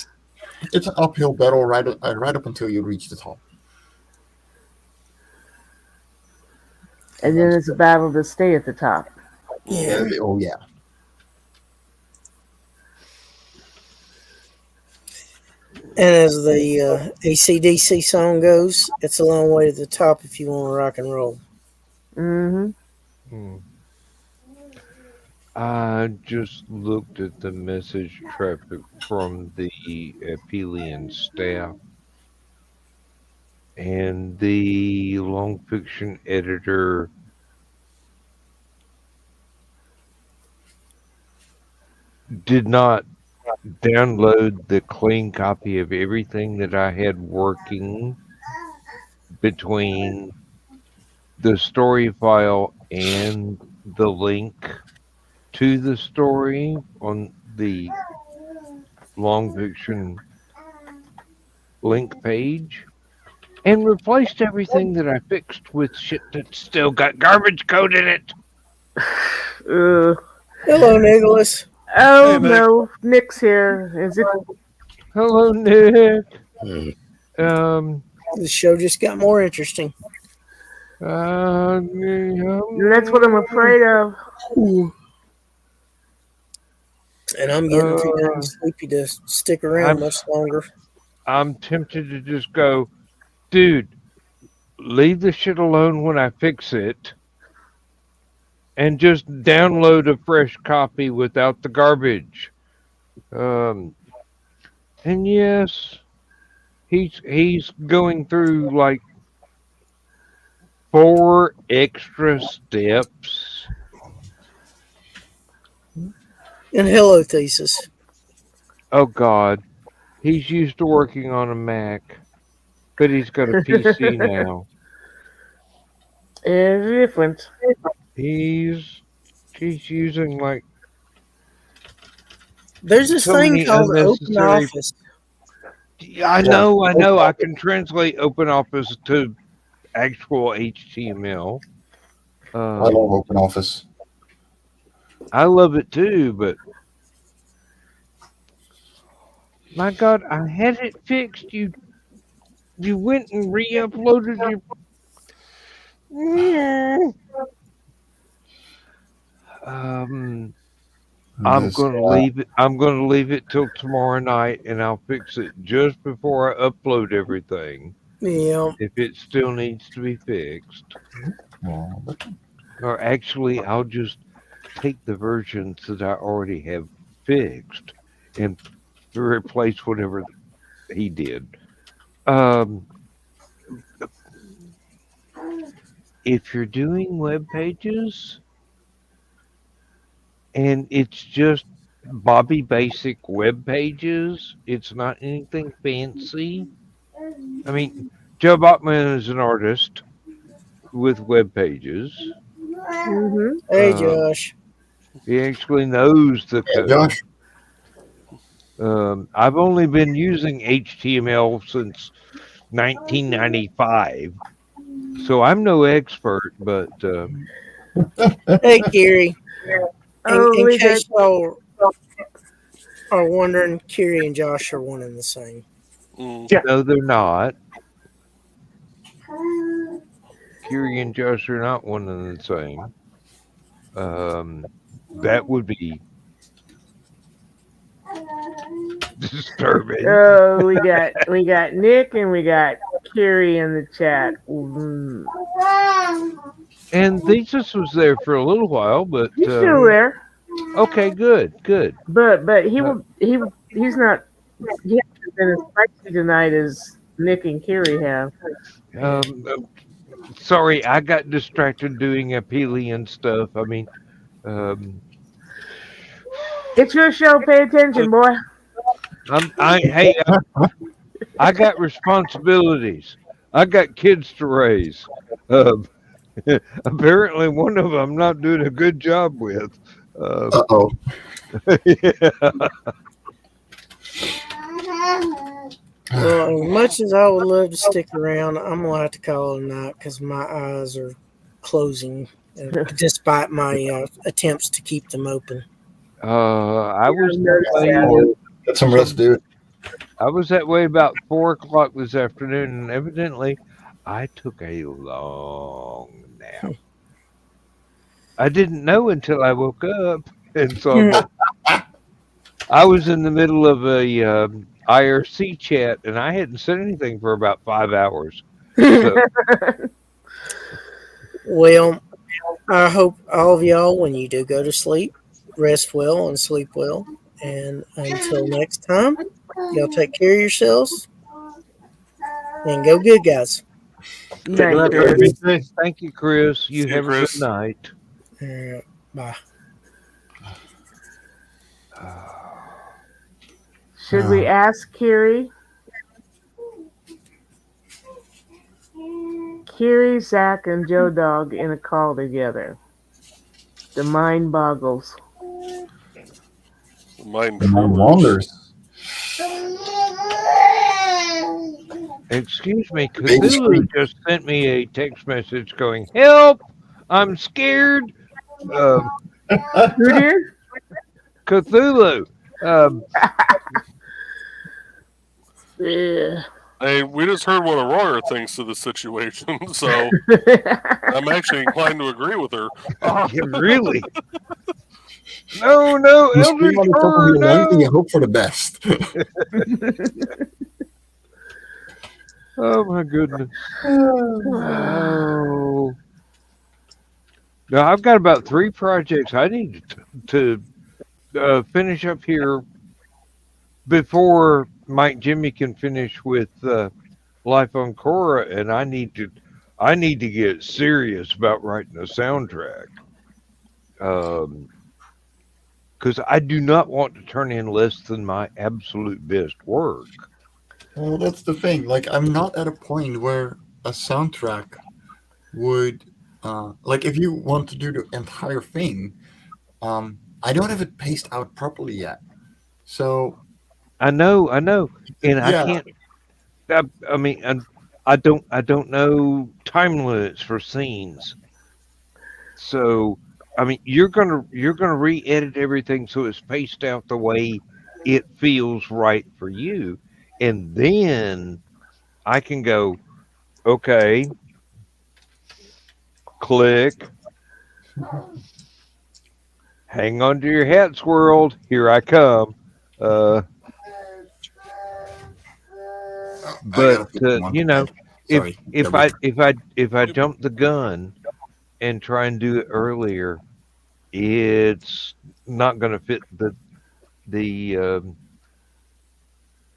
it's an uphill battle right up until you reach the top. And then it's a battle to stay at the top. Yeah. Oh yeah. And as the AC/DC song goes, it's a long way to the top if you want to rock and roll. Mm-hmm. Hmm. I just looked at the message traffic from the Aphelion staff, and the long fiction editor did not download the clean copy of everything that I had working between the story file and the link to the story on the long fiction link page. and replaced everything that I fixed with shit that's still got garbage code in it. Hello, Nicholas. Oh Hey, Nick. no, Nick's here. Is it? Hello, Nick. The show just got more interesting. That's what I'm afraid of. And I'm getting too damn sleepy to stick around much longer. I'm tempted to just go, dude, leave the shit alone when I fix it, and just download a fresh copy without the garbage. And yes, he's going through like 4 extra steps. And hello, Thesis. Oh God, he's used to working on a Mac, but he's got a PC now. There's a difference. He's using like There's this so thing many called Open unnecessary. Office. I know. I can translate OpenOffice to actual HTML. I love OpenOffice. I love it too, but my God, I had it fixed. You went and re-uploaded your. I'm gonna leave it. I'm gonna leave it till tomorrow night, and I'll fix it just before I upload everything. Yeah. If it still needs to be fixed, or actually, I'll just take the versions that I already have fixed and replace whatever he did. If you're doing web pages and it's just Bobby Basic web pages, it's not anything fancy. I mean, Joe Bachman is an artist with web pages. Mm-hmm. Hey, Josh. He actually knows the code. Josh. I've only been using HTML since 1995, so I'm no expert, but Hey, Kiri. In we case y'all are wondering, Kiri and Josh are one and the same. no, they're not. Kiri and Josh are not one and the same. That would be disturbing. Oh, we got Nick and we got Kiri in the chat. And Thesis was there for a little while, but He's still there. Okay, good. But he's not. He hasn't been as spicy tonight as Nick and Kiri have. Sorry, I got distracted doing Aphelion stuff. I mean, it's your show. Pay attention, boy. I got responsibilities. I got kids to raise. Apparently, one of them I'm not doing a good job with. Uh-oh. Yeah. Well, as much as I would love to stick around, I'm going to have to call it a night because my eyes are closing despite my attempts to keep them open. I was that way. Get some rest, dude. I was that way about 4 o'clock this afternoon, and evidently I took a long nap. I didn't know until I woke up, and so I was in the middle of a IRC chat, and I hadn't said anything for about 5 hours. So. Well, I hope all of y'all, when you do go to sleep, rest well and sleep well. And until next time, y'all take care of yourselves and go good, guys. Thank you, Chris. You have a good night. Bye. Should we ask Kiri? Kiri, Zach, and Joe Dog in a call together. The mind boggles. Mind wanders. Excuse me, Baby Cthulhu scream. just sent me a text message going, "Help! I'm scared." Um, Who did? Cthulhu. Um, Yeah. Hey, we just heard what Aurora thinks of the situation, so I'm actually inclined to agree with her. really? No, You scream Eldritch on the top of horror, your lungs and you no! hope for the best. Oh my goodness. Oh. Now I've got about 3 projects I need to finish up here before Mike Jimmy can finish with Life on Cora, and I need to get serious about writing a soundtrack. Because I do not want to turn in less than my absolute best work. Well, that's the thing. Like, I'm not at a point where a soundtrack would, like, if you want to do the entire thing, I don't have it paced out properly yet. So, I know, and I yeah, can't. I mean, I don't know time limits for scenes. So, I mean, you're gonna re-edit everything so it's paced out the way it feels right for you, and then I can go, okay, click, hang on to your hats, world. Here I come. Uh, I but gotta put someone to bed. if Sorry, if Gilbert. I jump the gun and try and do it earlier, it's not going to fit the um,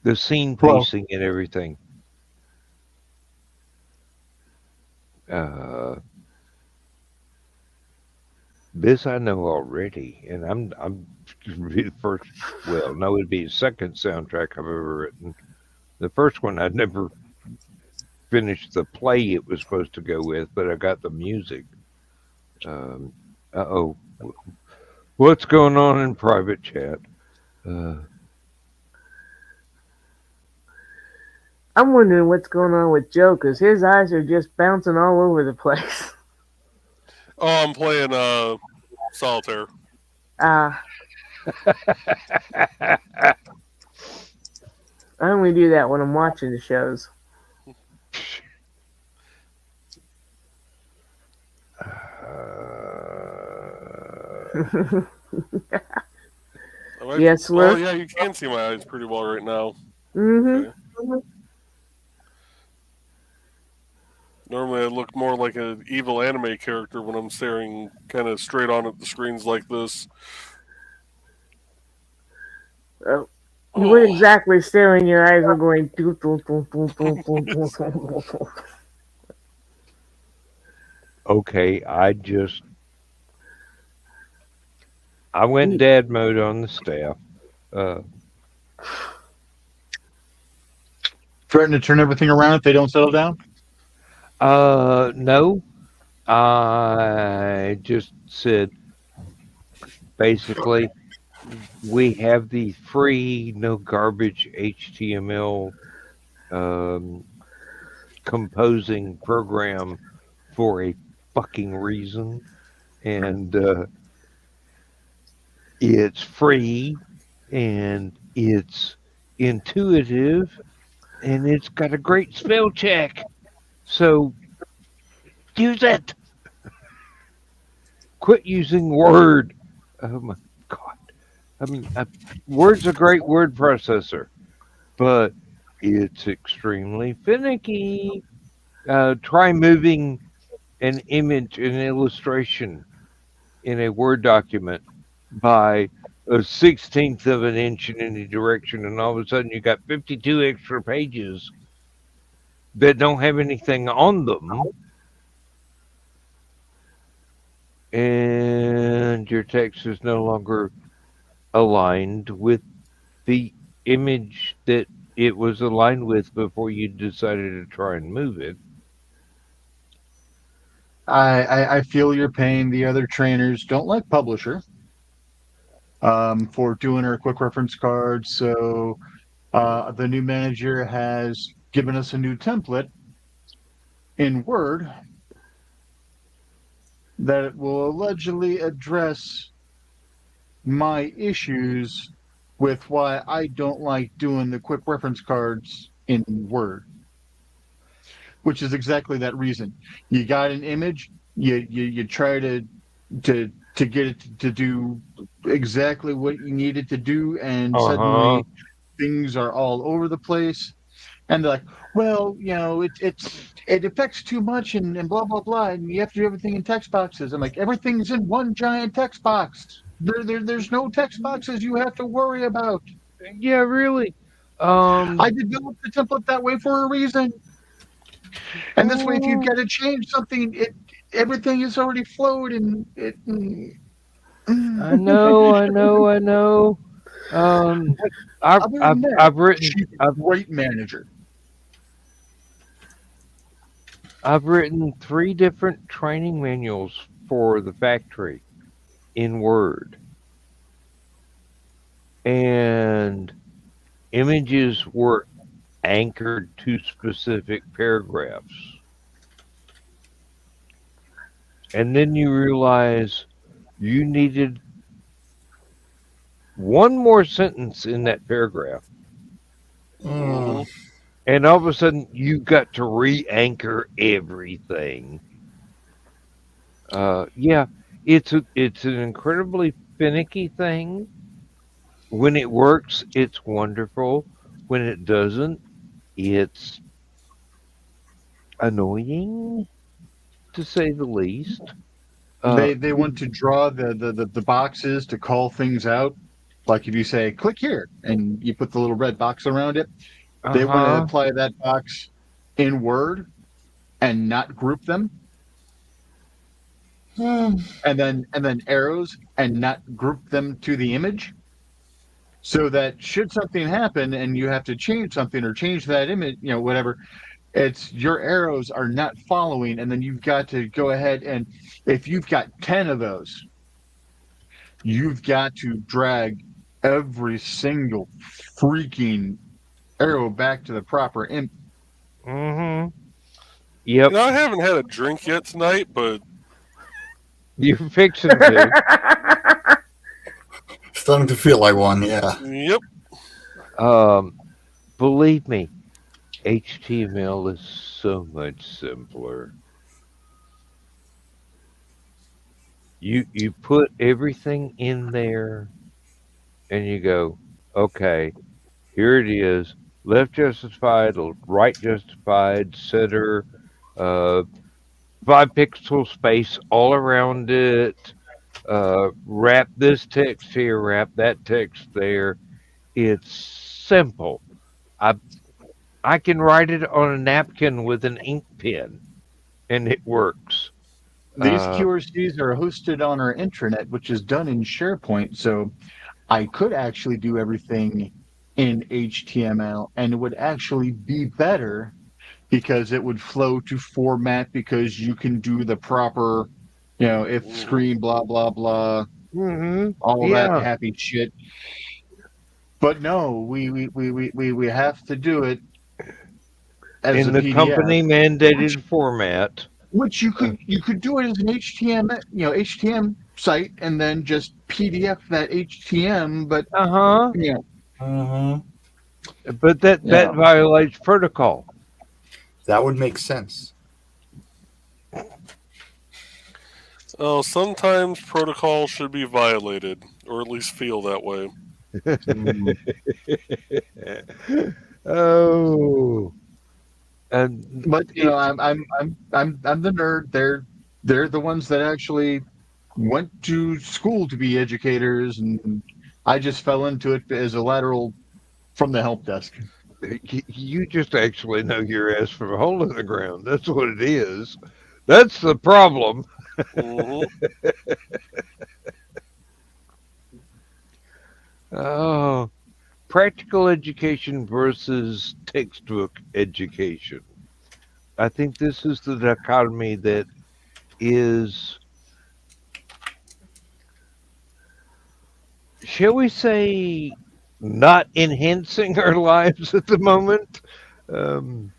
the scene Well, pacing and everything. Uh, this I know already, and I'm the first. Well, no, it'd be the second soundtrack I've ever written. The first one I'd never finished the play it was supposed to go with, but I got the music. Oh, what's going on in private chat? I'm wondering what's going on with Joe because his eyes are just bouncing all over the place. Oh, I'm playing solitaire. I only do that when I'm watching the shows. Yes, Oh, Slurp. yeah, you can see my eyes pretty well right now. Mm-hmm. Okay. Normally, I look more like an evil anime character when I'm staring kind of straight on at the screens like this. You weren't exactly staring. Your eyes were going. Doo, doo, doo, doo, doo, doo, doo, doo, doo. Okay, I went dad mode on the staff. threaten to turn everything around if they don't settle down. No, I just said basically we have the free, no garbage HTML composing program for a fucking reason, and it's free and it's intuitive and it's got a great spell check. So use it. Quit using Word. Oh my God. I mean, Word's a great word processor, but it's extremely finicky. Try moving an image, an illustration in a Word document by a 16th of an inch in any direction, and all of a sudden you got 52 extra pages that don't have anything on them, and your text is no longer aligned with the image that it was aligned with before you decided to try and move it. I feel your pain. The other trainers don't like publisher for doing our quick reference cards. So the new manager has given us a new template in Word that will allegedly address my issues with why I don't like doing the quick reference cards in Word, which is exactly that reason. You got an image, you try to get it to do exactly what you need it to do, and Uh-huh. suddenly things are all over the place. And they're like, well, it affects too much and blah blah blah, and you have to do everything in text boxes. I'm like, everything's in one giant text box. There's no text boxes you have to worry about. Yeah, really. I developed the template that way for a reason. And this way, if you've Oh, got to change something, everything is already flowed and it. I know, I know, I know. I've Other I've than that, I've written she's a great manager. I've written 3 different training manuals for the factory in Word, and images were anchored to specific paragraphs. And then you realize you needed one more sentence in that paragraph. Mm. And all of a sudden, you've got to re-anchor everything. Yeah, it's an incredibly finicky thing. When it works, it's wonderful. When it doesn't, it's annoying, to say the least. They want to draw the boxes to call things out. Like if you say click here and you put the little red box around it, they want to Uh-huh. apply that box in Word and not group them, and then arrows and not group them to the image. So that should something happen and you have to change something or change that image, whatever, it's your arrows are not following, and then you've got to go ahead and if you've got 10 of those, you've got to drag every single freaking arrow back to the proper image. Mm-hmm. Yep. I haven't had a drink yet tonight, but You're fixing to. Starting to feel like one, yeah. yep. Believe me, HTML is so much simpler. You put everything in there and you go, okay, here it is. Left justified, right justified, center, uh, 5 pixel space all around it. Wrap this text here, wrap that text there. It's simple. I I can write it on a napkin with an ink pen, and it works. These Uh, QRCs are hosted on our intranet, which is done in SharePoint. So I could actually do everything in HTML and it would actually be better because it would flow to format because you can do the proper, if screen, blah, blah, blah, all that yeah. happy shit. But no, we have to do it as In a the PDF, company mandated format. which you could do it as an HTML, HTML site and then just PDF that HTML, but Uh huh. Mm-hmm. But that violates protocol. That would make sense. Oh, sometimes protocol should be violated, or at least feel that way. Oh, and But I'm the nerd. They're the ones that actually went to school to be educators, and I just fell into it as a lateral from the help desk. you just actually know your ass from a hole in the ground. That's what it is. That's the problem. hmm Oh, practical education versus textbook education. I think this is the dichotomy that is, shall we say, not enhancing our lives at the moment. Um,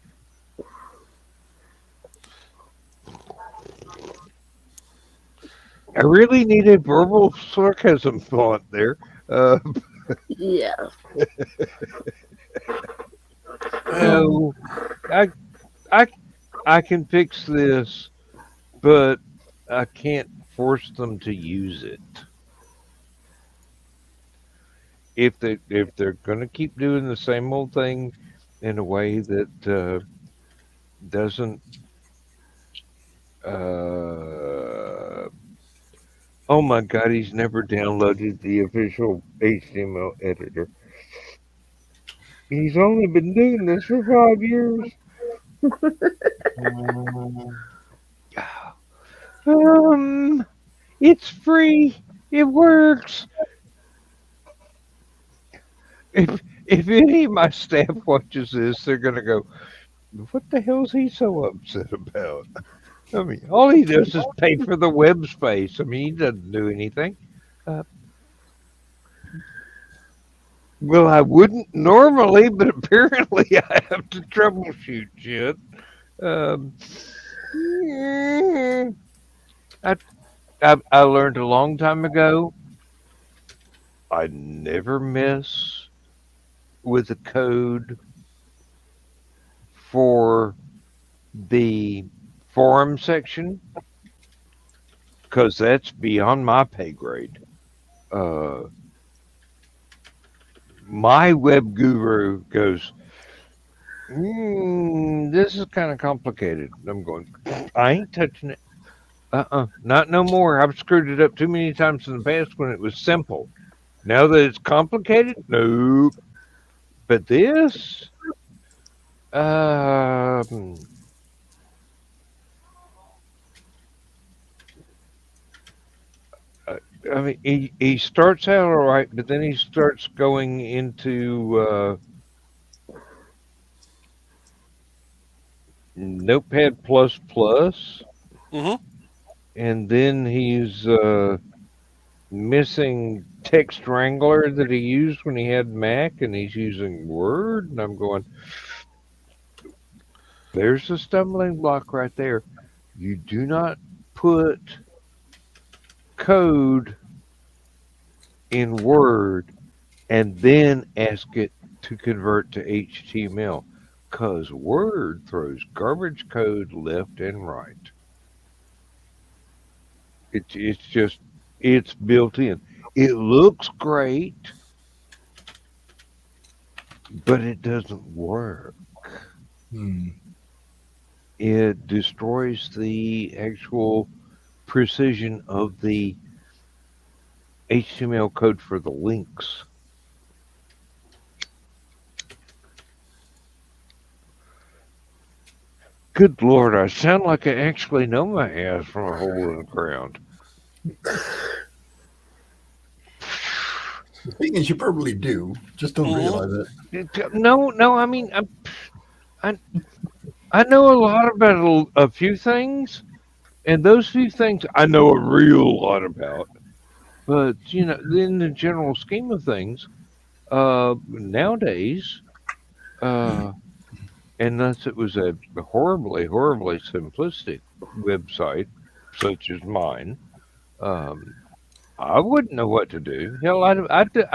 I really need a verbal sarcasm font there. Uh, Yeah. no, I, I, I can fix this, but I can't force them to use it. If they're going to keep doing the same old thing in a way that doesn't, oh my God, he's never downloaded the official HTML editor. He's only been doing this for 5 years. Um, it's free. It works. If any of my staff watches this, they're gonna go, "What the hell is he so upset about?" I mean, all he does is pay for the web space. I mean, he doesn't do anything. Uh, well, I wouldn't normally, but apparently I have to troubleshoot shit. Um, I, I learned a long time ago. I never mess with the code for the forum section because that's beyond my pay grade. Uh, my web guru goes, this is kind of complicated. I'm going, I ain't touching it. Not no more. I've screwed it up too many times in the past when it was simple. Now that it's complicated, nope. But this, I mean, he starts out all right, but then he starts going into Notepad plus plus, Mm-hmm. and then he's missing Text Wrangler that he used when he had Mac, and he's using Word, and I'm going, there's a stumbling block right there. You do not put code in Word and then ask it to convert to HTML because Word throws garbage code left and right. It's just, it's built in. It looks great, but it doesn't work. It destroys the actual precision of the HTML code for the links. Good Lord, I sound like I actually know my ass from a hole in the ground. The thing is, you probably do, just don't realize it. No, I mean, I know a lot about a few things, and those few things I know a real lot about. But, you know, in the general scheme of things, nowadays, unless it was a horribly, horribly simplistic website, such as mine, I wouldn't know what to do. Hell, I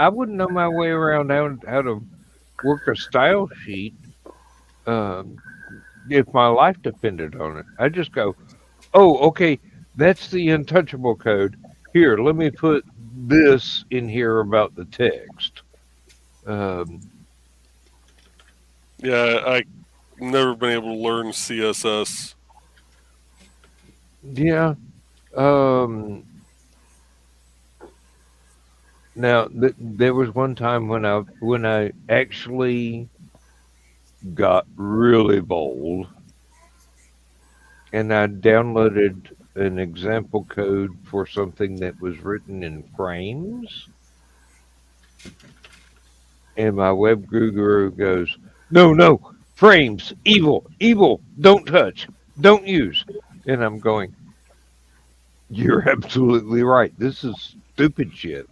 wouldn't know my way around how to work a style sheet if my life depended on it. I just go, oh, okay, that's the untouchable code. Here, let me put this in here about the text. Yeah, I've never been able to learn CSS. Yeah. Now, there was one time when I actually got really bold, and I downloaded an example code for something that was written in frames, and my web guru goes, "No, frames, evil, don't touch, don't use," and I'm going, "You're absolutely right. This is stupid shit."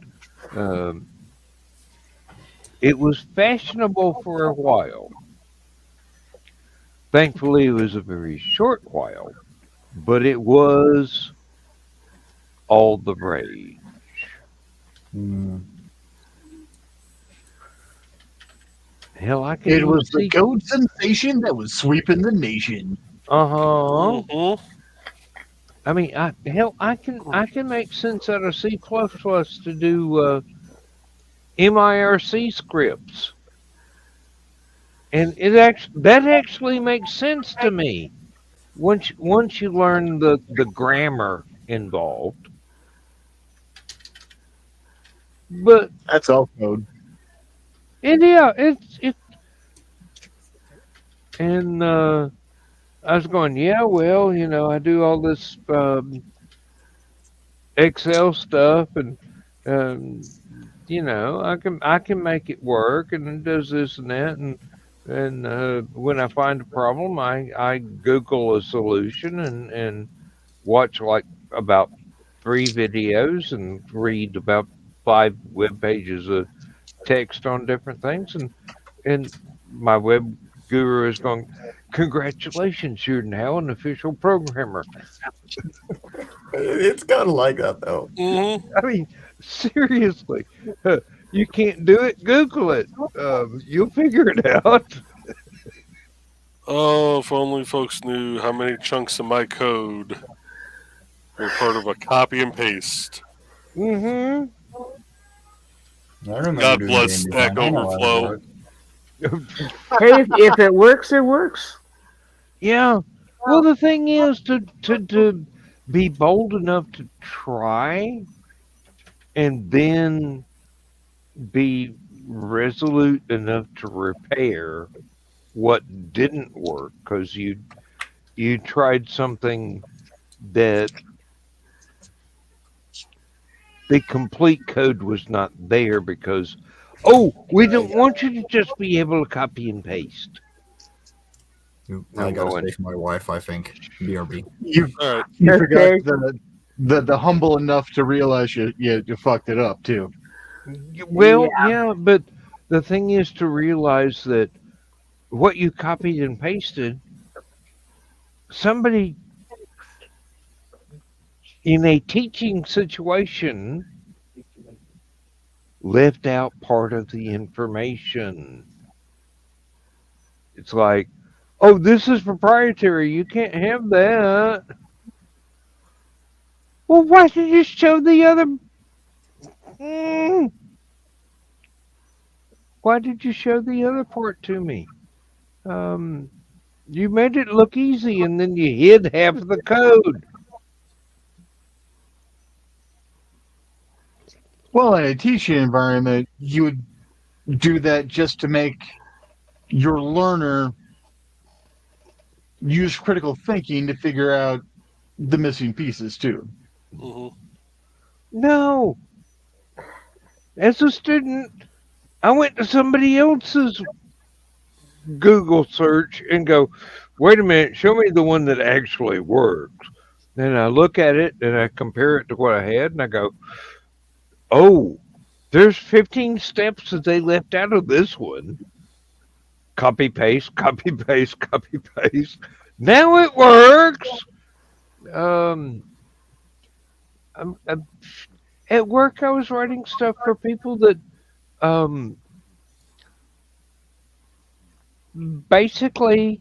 It was fashionable for a while. Thankfully, it was a very short while, but it was all the rage. Mm. Hell, I can It even was the see. code sensation that was sweeping the nation. Uh-huh. Mm-hmm. I mean, I can make sense out of C++ to do MIRC scripts, and that actually makes sense to me once you learn the grammar involved. But That's all code. yeah, it and I was going, yeah, well, I do all this Excel stuff, and um, I can make it work, and it does this and that, and when I find a problem, I Google a solution and watch like about 3 videos and read about 5 web pages of text on different things, and my web guru is going, congratulations, you're now an official programmer. It's kind of like that though. Mm-hmm. I mean, seriously, you can't do it? Google it. You'll figure it out. Oh, if only folks knew how many chunks of my code were part of a copy and paste. Mm-hmm. I remember God doing bless game Stack design. I know how it Overflow. works. Hey, if it works, it works. Yeah. Well, the thing is to be bold enough to try and then be resolute enough to repair what didn't work because you tried something that the complete code was not there because, oh, we don't want you to just be able to copy and paste. I I'm gotta going, save my wife, I think. BRB. You All right. you forgot Okay. the humble enough to realize you fucked it up too. well, yeah, but the thing is to realize that what you copied and pasted, somebody in a teaching situation left out part of the information. It's like, oh, this is proprietary. You can't have that. Well, why did you show the other? Mm, why did you show the other part to me? Um, you made it look easy, and then you hid half of the code. Well, in a teaching environment, you would do that just to make your learner use critical thinking to figure out the missing pieces too. Mm-hmm. No, as a student, I went to somebody else's Google search and go, wait a minute, show me the one that actually works. Then I look at it and I compare it to what I had, and I go, oh, there's 15 steps that they left out of this one. Copy paste, copy paste, copy paste. Now it works. Um, at work, I was writing stuff for people that um, basically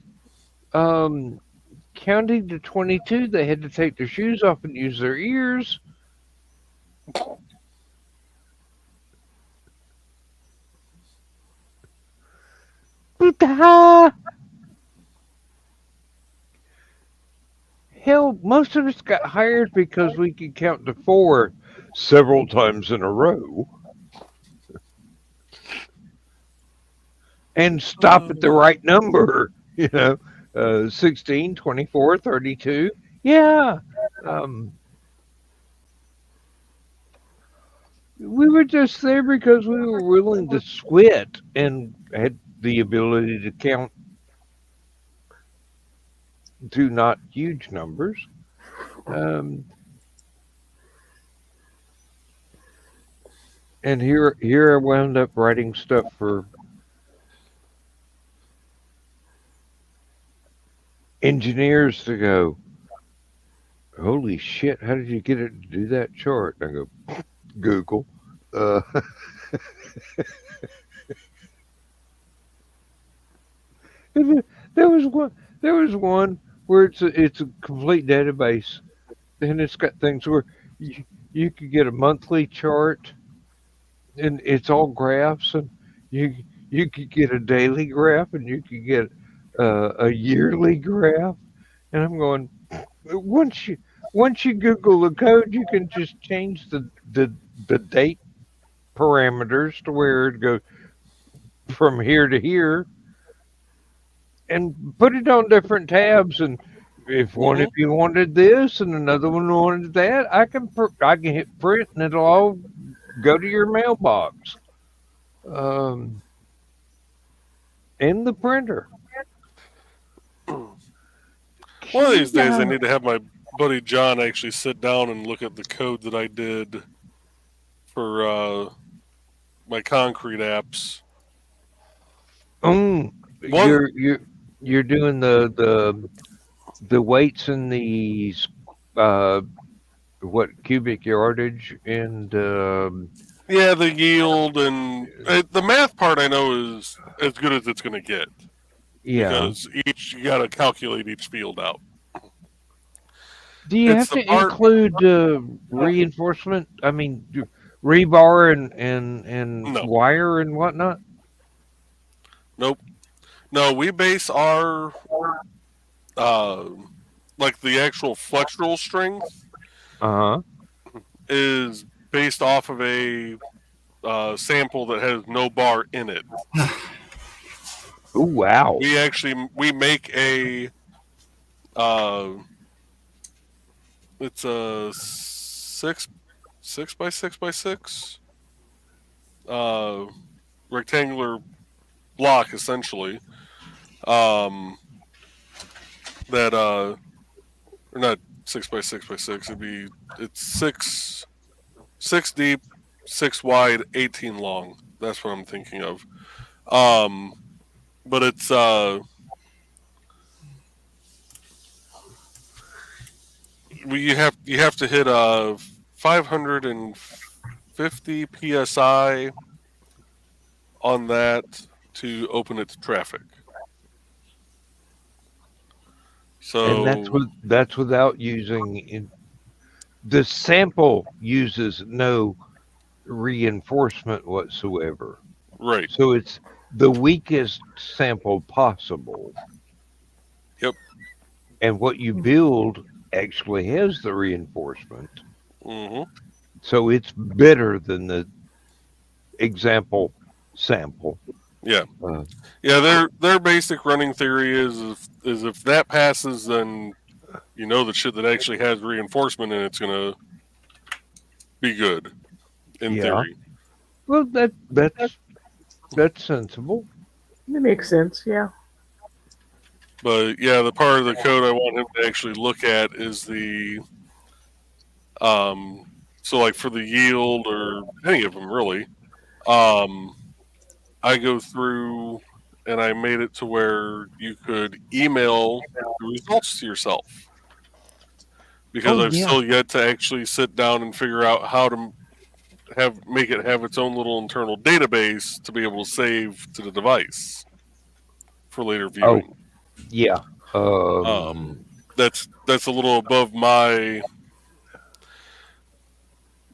um, counting to 22, they had to take their shoes off and use their ears. Hell, most of us got hired because we could count to 4 several times in a row and stop at the right number. 16, 24, 32. Yeah. Um, we were just there because we were willing to sweat and had the ability to count to not huge numbers. Um, and here I wound up writing stuff for engineers to go, holy shit, how did you get it to do that chart? And I go, Google. Uh, there was one. There was one where it's a complete database, and it's got things where you could get a monthly chart, and it's all graphs, and you you could get a daily graph, and you could get a yearly graph, and I'm going, once you once you Google the code, you can just change the date parameters to where it goes from here to here and put it on different tabs. And if you wanted this and another one wanted that, I can hit print and it'll all go to your mailbox. Um, in the printer. One of these days, I need to have my buddy John actually sit down and look at the code that I did for my concrete apps. You're doing the weights and the what cubic yardage and yeah, the yield and the math part I know is as good as it's going to get. Yeah, because you got to calculate each field out. Do you have to include reinforcement? I mean, rebar and No. wire and whatnot. Nope. No, we base our like the actual flexural strength is based off of a sample that has no bar in it. Oh wow! We make a it's a 6 by 6 by 6 rectangular block essentially. That or not 6 by 6 by 6. It's six deep, 6 wide, 18 long. That's what I'm thinking of. But it's you have to hit 550 psi on that to open it to traffic. So and that's without using the sample uses no reinforcement whatsoever. Right. So it's the weakest sample possible. Yep. And what you build actually has the reinforcement. Mm-hmm. So it's better than the example sample. Yeah. Yeah, their basic running theory is if that passes, then you know the shit that actually has reinforcement in it's gonna be good. In theory. Well, that's sensible. That makes sense. Yeah. But yeah, the part of the code I want him to actually look at is the so like for the yield or any of them really, I go through and I made it to where you could email the results to yourself. Because I've still yet to actually sit down and figure out how to make it have its own little internal database to be able to save to the device for later viewing. Oh, yeah. That's a little above my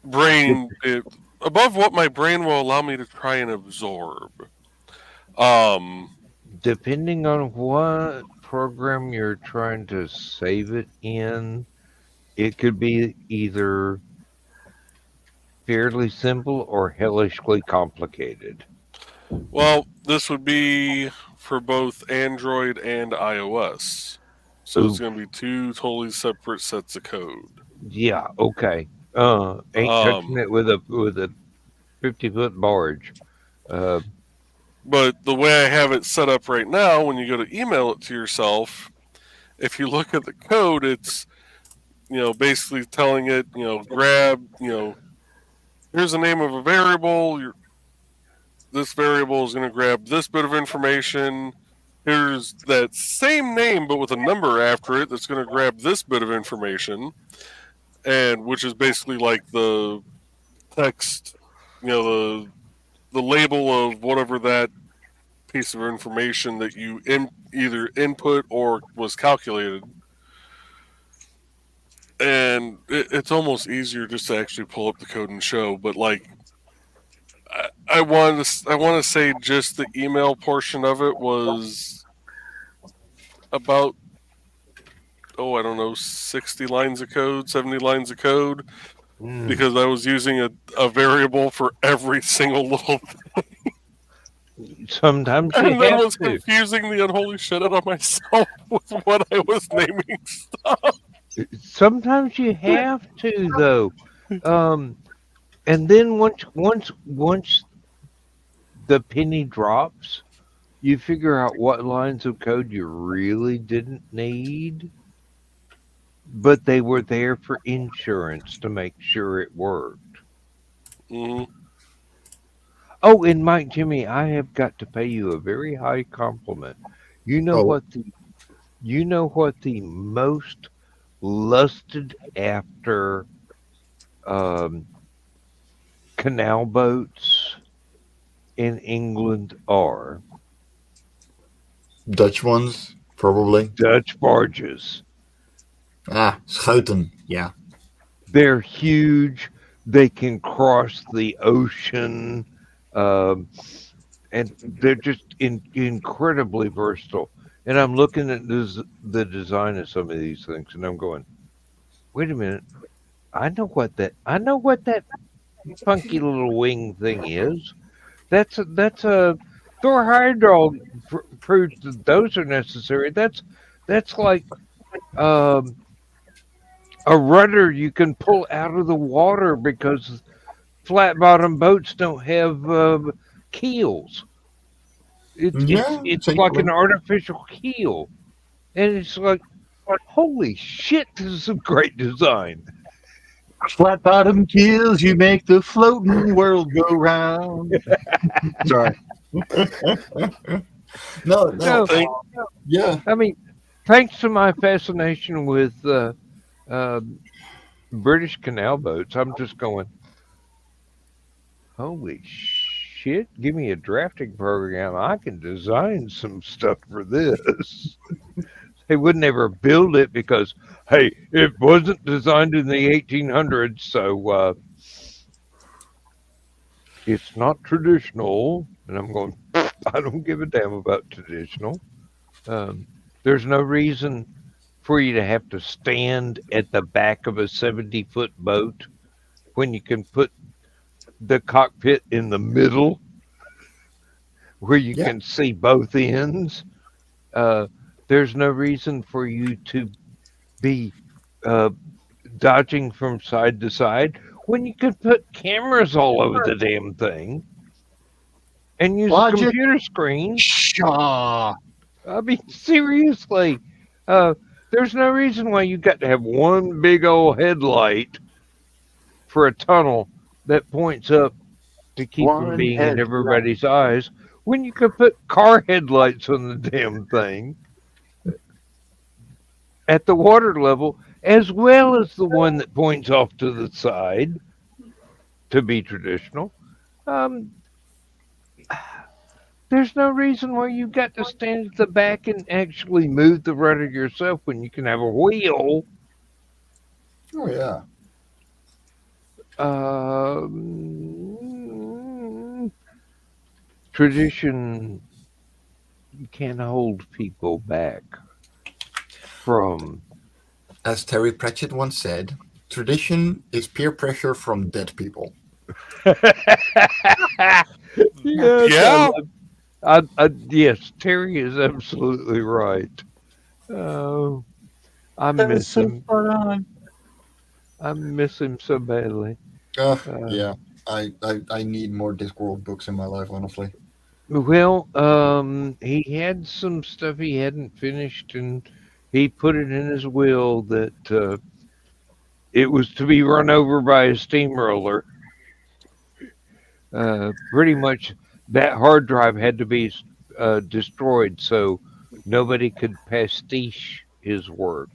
brain, above what my brain will allow me to try and absorb. Depending on what program you're trying to save it in, it could be either fairly simple or hellishly complicated. Well, this would be for both Android and iOS. So it's going to be two totally separate sets of code. Yeah, okay. Ain't touching it with a 50-foot barge. But the way I have it set up right now, when you go to email it to yourself, if you look at the code, it's basically telling it, grab, here's the name of a variable. This variable is going to grab this bit of information. here's that same name but with a number after it that's going to grab this bit of information, and which is basically like the text, the label of whatever that piece of information that you either input or was calculated. And it's almost easier just to actually pull up the code and show. But like, I want to say just the email portion of it was about, I don't know, 60 lines of code, 70 lines of code, because I was using a variable for every single little thing. Sometimes you and then have was to. confusing the unholy shit out of myself with what I was naming stuff. Sometimes you have to, though. And then once the penny drops, you figure out what lines of code you really didn't need, but they were there for insurance to make sure it worked. Mm-hmm. Oh, and Mike Jimmy, I have got to pay you a very high compliment. You know what the most lusted after canal boats in England are? Dutch ones, probably. Dutch barges. Schuiten, yeah. They're huge. They can cross the ocean, and they're just incredibly versatile. And I'm looking at the design of some of these things, and I'm going, wait a minute. I know what that funky little wing thing is. That's a Thor Heyerdahl proved that those are necessary. That's like a rudder you can pull out of the water because flat bottom boats don't have keels. It's like an artificial keel, and it's like, holy shit, this is a great design. Flat bottom keels, you make the floating world go round. Sorry. No. Yeah. I mean, thanks to my fascination with British canal boats, I'm just going, holy shit, give me a drafting program. I can design some stuff for this. They would never build it because, hey, it wasn't designed in the 1800s, so it's not traditional. And I'm going, I don't give a damn about traditional. There's no reason for you to have to stand at the back of a 70-foot boat when you can put the cockpit in the middle where you can see both ends. There's no reason for you to be dodging from side to side when you could put cameras all over the damn thing and use a computer screen. Shaw. I mean, seriously, there's no reason why you got to have one big old headlight for a tunnel that points up to keep from being in everybody's eyes when you could put car headlights on the damn thing at the water level, as well as the one that points off to the side to be traditional. There's no reason why you've got to stand at the back and actually move the rudder yourself when you can have a wheel. Oh, yeah. Tradition can hold people back from... As Terry Pratchett once said, tradition is peer pressure from dead people. Yeah. Yes, Terry is absolutely right. I miss him. I miss him so badly. Yeah, I need more Discworld books in my life, honestly. Well, he had some stuff he hadn't finished, and he put it in his will that it was to be run over by a steamroller. Pretty much that hard drive had to be destroyed so nobody could pastiche his work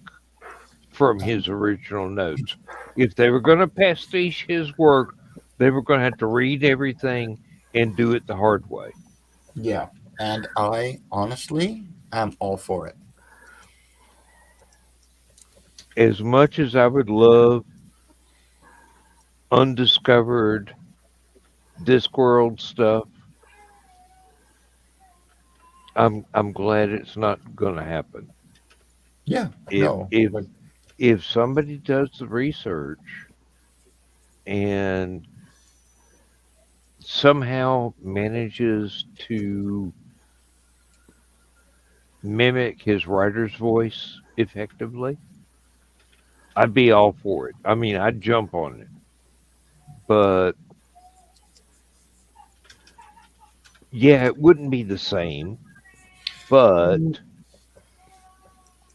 from his original notes. If they were going to pastiche his work, they were going to have to read everything and do it the hard way. Yeah, and I honestly am all for it. As much as I would love undiscovered Discworld stuff, I'm glad it's not going to happen. Yeah, If no, if but if somebody does the research and somehow manages to mimic his writer's voice effectively, I'd be all for it. I mean, I'd jump on it. But yeah, it wouldn't be the same. But you,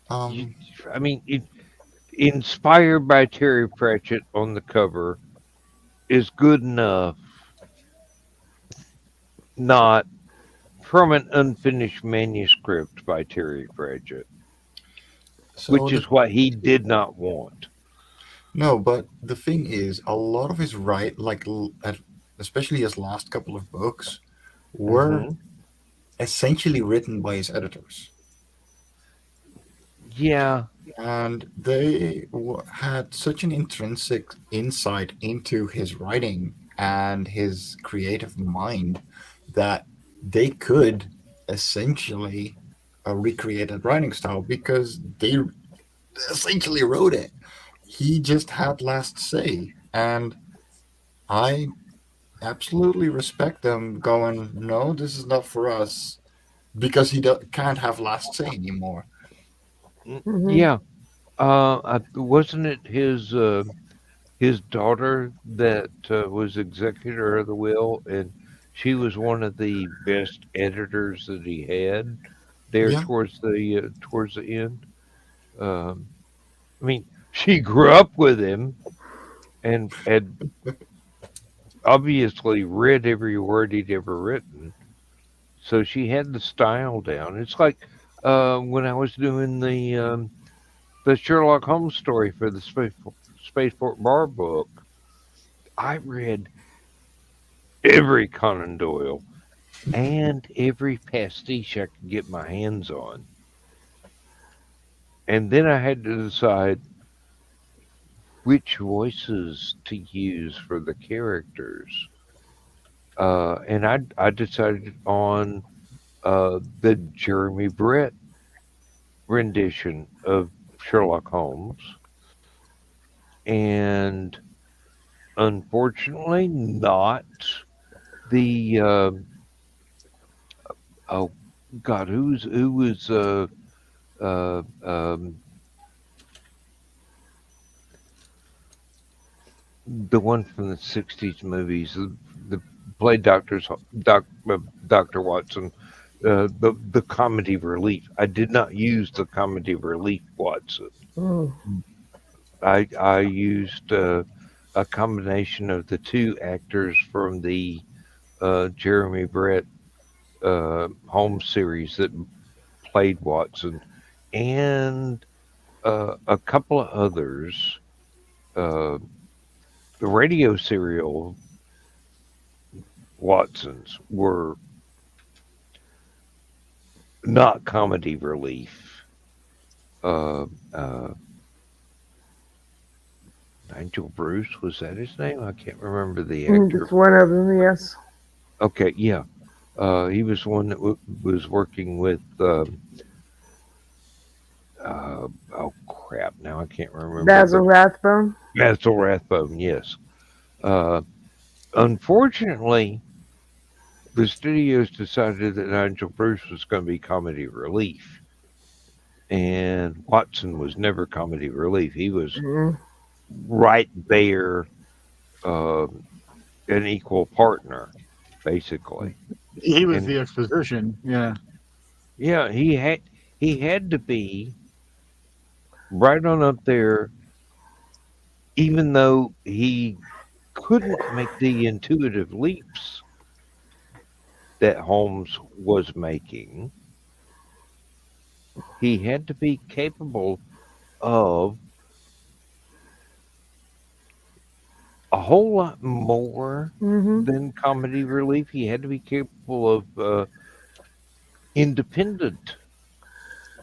um, I mean, inspired by Terry Pratchett on the cover is good enough, not from an unfinished manuscript by Terry Pratchett, so which the is what he did not want. no, but the thing is, a lot of his especially his last couple of books, were Hmm. essentially written by his editors, Yeah. and they had such an intrinsic insight into his writing and his creative mind that they could essentially recreate that writing style because they essentially wrote it. He just had last say, and I absolutely respect them going, no, this is not for us because can't have last say anymore. Hmm. Yeah. Wasn't it his daughter that was executor of the will, and she was one of the best editors that he had there Yeah, towards the end. Um, I mean, she grew up with him and had obviously read every word he'd ever written, so she had the style down. It's like when I was doing the Sherlock Holmes story for the Spaceport Bar book. I read every Conan Doyle and every pastiche I could get my hands on. And then I had to decide which voices to use for the characters. And I decided on the Jeremy Brett rendition of Sherlock Holmes. And unfortunately, not the, oh God, who was uh, um, the one from the '60s movies, the played Doctor Watson, the comedy relief. I did not use the comedy relief Watson. Mm. I used a combination of the two actors from the Jeremy Brett Holmes series that played Watson, and a couple of others. Uh, the radio serial Watsons were not comedy relief. Uh, uh, Nigel Bruce, was that his name? I can't remember the actor. It's one of them, yes. Okay, yeah. He was one that was working with. Oh crap! Now I can't remember. Basil Rathbone. Basil Rathbone. Yes. Uh, Unfortunately, the studios decided that Nigel Bruce was going to be comedy relief, and Watson was never comedy relief. He was Mm. right there, an equal partner, basically. He was And the exposition. Yeah. yeah, he had to be right on up there, even though he couldn't make the intuitive leaps that Holmes was making. he had to be capable of a whole lot more Mm-hmm. than comedy relief. He had to be capable of independent,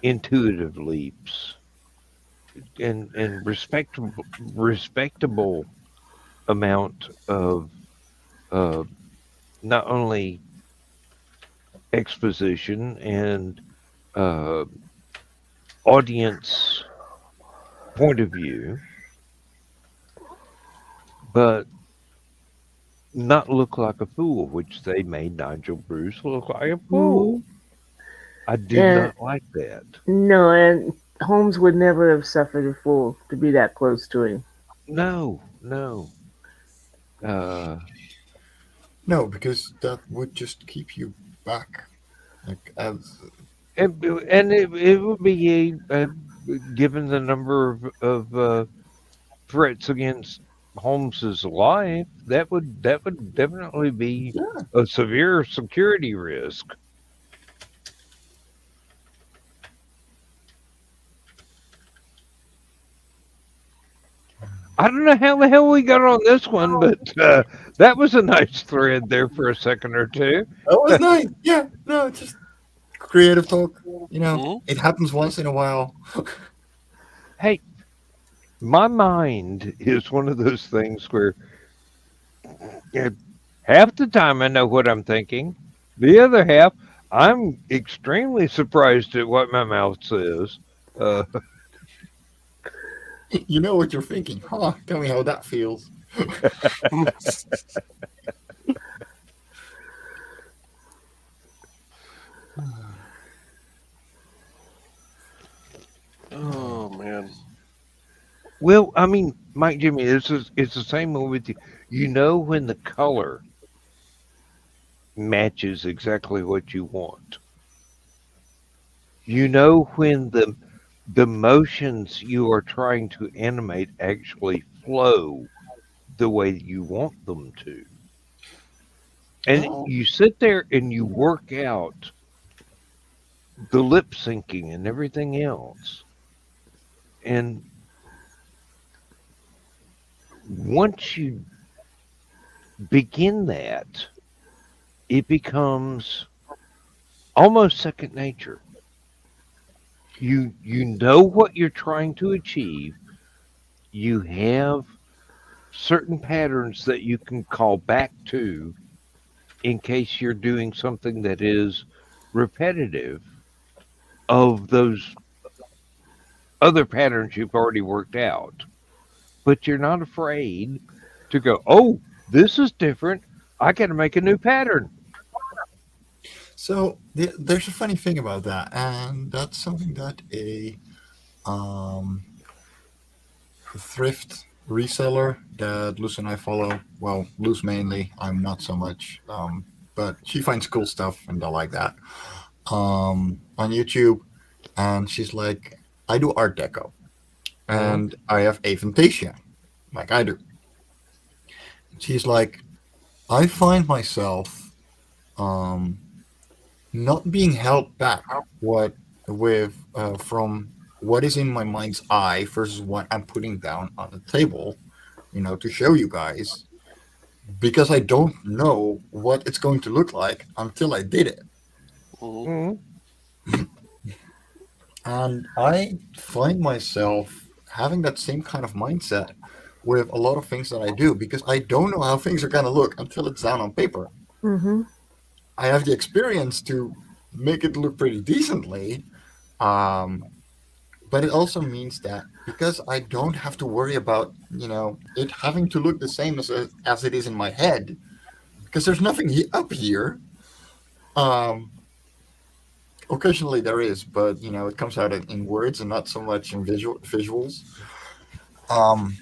intuitive leaps and respectable amount of uh, not only exposition and uh, audience point of view, but not look like a fool, which they made Nigel Bruce look like a Mm-hmm. fool. I did And not like that. no, and Holmes would never have suffered a fool to be that close to him. No, no. Uh, No, because that would just keep you back. Like as and it would be given the number of threats against Holmes's life, that would definitely be yeah. a severe security risk. I don't know how the hell we got on this one, but that was a nice thread there for a second or two. That was nice. Yeah. No, it's just creative talk. Mhm. It happens once in a while. Hey, my mind is one of those things where uh, half the time I know what I'm thinking, the other half I'm extremely surprised at what my mouth says. Uh, You know what you're thinking, huh? Tell me how that feels. Oh man. well, I mean, Mike, Jimmy, it's the same way with you. You know when the color matches exactly what you want. You know when the motions you are trying to animate actually flow the way you want them to. And Oh, you sit there and you work out the lip syncing and everything else. And once you begin that, it becomes almost second nature. You know what you're trying to achieve. You have certain patterns that you can call back to in case you're doing something that is repetitive of those other patterns you've already worked out. But you're not afraid to go, oh, this is different. I got to make a new pattern. so there's a funny thing about that, and that's something that um, a thrift reseller that Luz and I follow. Well, Luz mainly. I'm not so much, but she finds cool stuff, and I like that. On YouTube, and she's like, I do Art Deco, Mhm. and I have aphantasia, like I do. She's like, I find myself um, not being held back from what is in my mind's eye versus what I'm putting down on the table, to show you guys, because I don't know what it's going to look like until I did it. Mhm. Mhm. And I find myself having that same kind of mindset with a lot of things that I do because I don't know how things are going to look until it's down on paper. Mm-hmm. I have the experience to make it look pretty decently, um, but it also means that because I don't have to worry about it having to look the same as it is in my head, because there's nothing up here. Um, Occasionally there is, but it comes out in words and not so much in visuals. Um,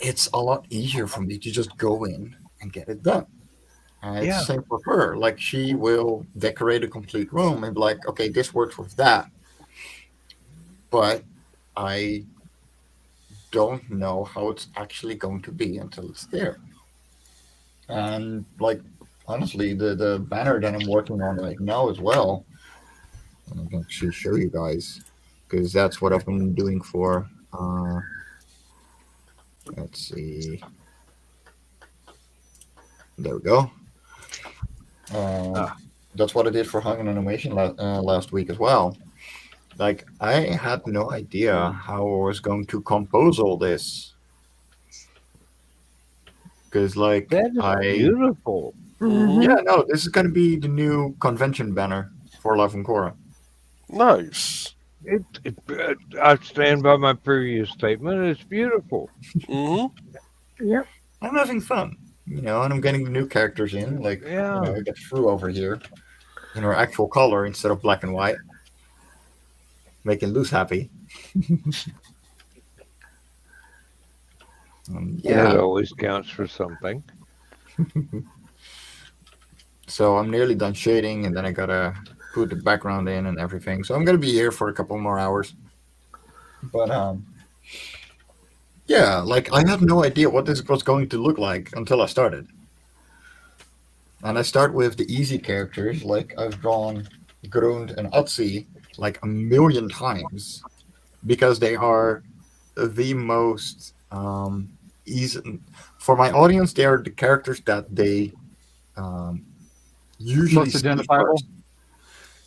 it's a lot easier for me to just go in and get it done. It's the Yeah. same for her. Like she will decorate a complete room and be like, okay, this works with that, but I don't know how it's actually going to be until it's there. And like honestly, the banner that I'm working on right now as well, And I can actually show you guys because that's what I've been doing for. Let's see. There we go. That's what I did for Hung Animation last week as well. Like, I had no idea how I was going to compose all this. Because, like, That is beautiful. Yeah, no, this is going to be the new convention banner for Love and Korra. Nice. I stand by my previous statement. It's beautiful. Yep. I'm having fun, and I'm getting the new characters in. Like, I got Shrew over here in her actual color instead of black and white, making Luz happy. That always counts for something. So I'm nearly done shading, and then I gotta put the background in and everything. So I'm gonna be here for a couple more hours. But yeah, like I had no idea what this was going to look like until I started. And I start with the easy characters, like I've drawn Grund and Otzi like a million times because they are the most easy for my audience. They are the characters that they usually Most identifiable. first.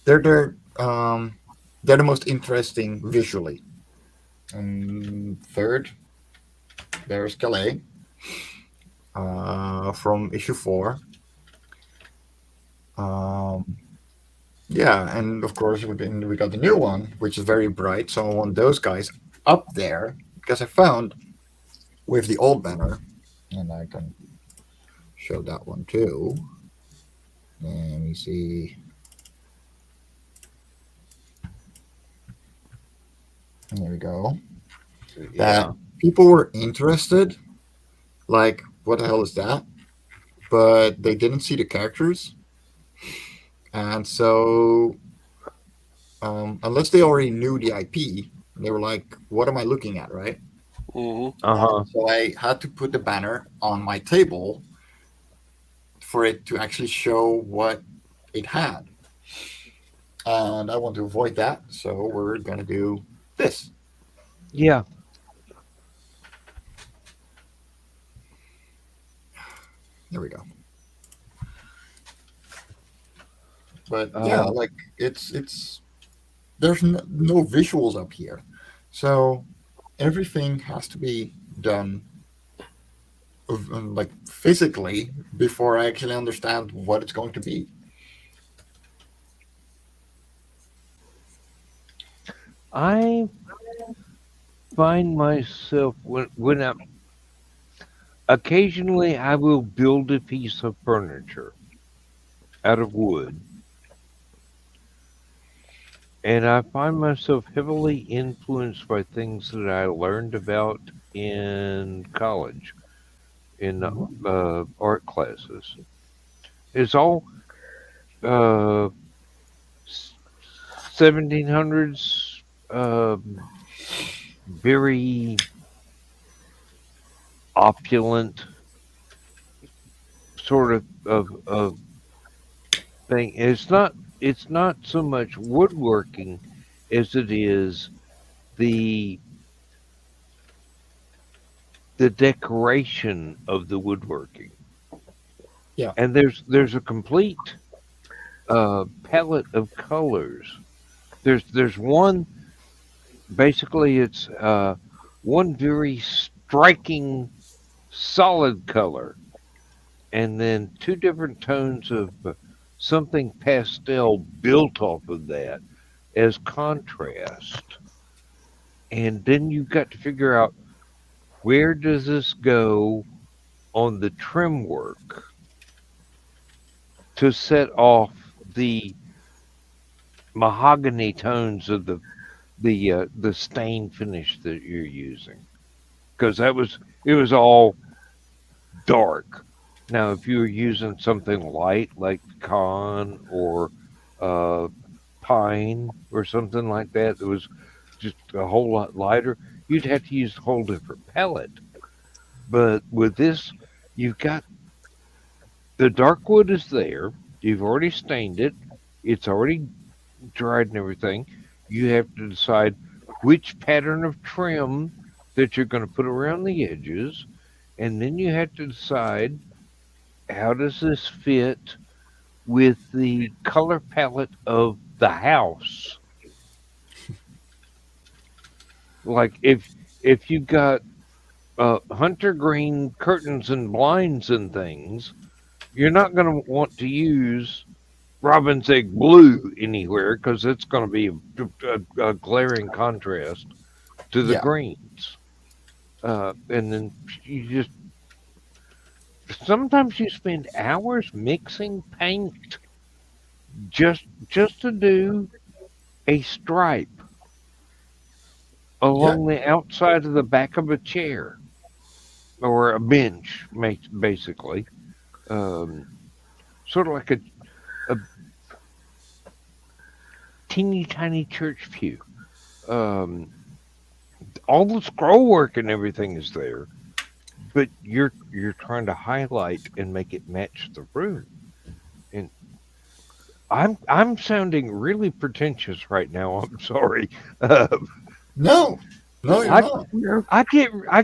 They're the most interesting visually. And third, there's Calais from issue 4. Yeah, and of course we got the new one, which is very bright. So I want those guys up there because I found with the old banner, and I can show that one too. Let me see. There we go. That people were interested. Like, what the hell is that? But they didn't see the characters. And so, unless they already knew the IP, they were like, what am I looking at, right? So I had to put the banner on my table for it to actually show what it had. And I want to avoid that, so we're going to do this. Yeah. There we go. But yeah, like it's there's no visuals up here, so everything has to be done like physically before I actually understand what it's going to be. I find myself when I'm occasionally I will build a piece of furniture out of wood, and I find myself heavily influenced by things that I learned about in college in art classes. It's all 1700s, very opulent sort of thing. It's not so much woodworking as it is the decoration of the woodworking. Yeah. And there's a complete palette of colors. There's one, basically it's one very striking solid color, and then two different tones of something pastel built off of that as contrast. And then you've got to figure out, where does this go on the trim work to set off the mahogany tones of the stain finish that you're using? Because it was all dark. Now, if you were using something light like con or pine or something like that was just a whole lot lighter, you'd have to use a whole different palette. But with this, you've got the dark wood is there. You've already stained it. It's already dried and everything, you have to decide which pattern of trim that you're going to put around the edges, and then you have to decide how does this fit with the color palette of the house. Like if you've got hunter green curtains and blinds and things, you're not going to want to use robin's egg blue anywhere because it's going to be a glaring contrast to the Yeah. greens. And then you just sometimes you spend hours mixing paint just to do a stripe Yeah. along the outside of the back of a chair or a bench, basically. Sort of like a teeny tiny church pew. All the scroll work and everything is there, but you're trying to highlight and make it match the room. And I'm sounding really pretentious right now. I'm sorry. No, no, you're I not. No. I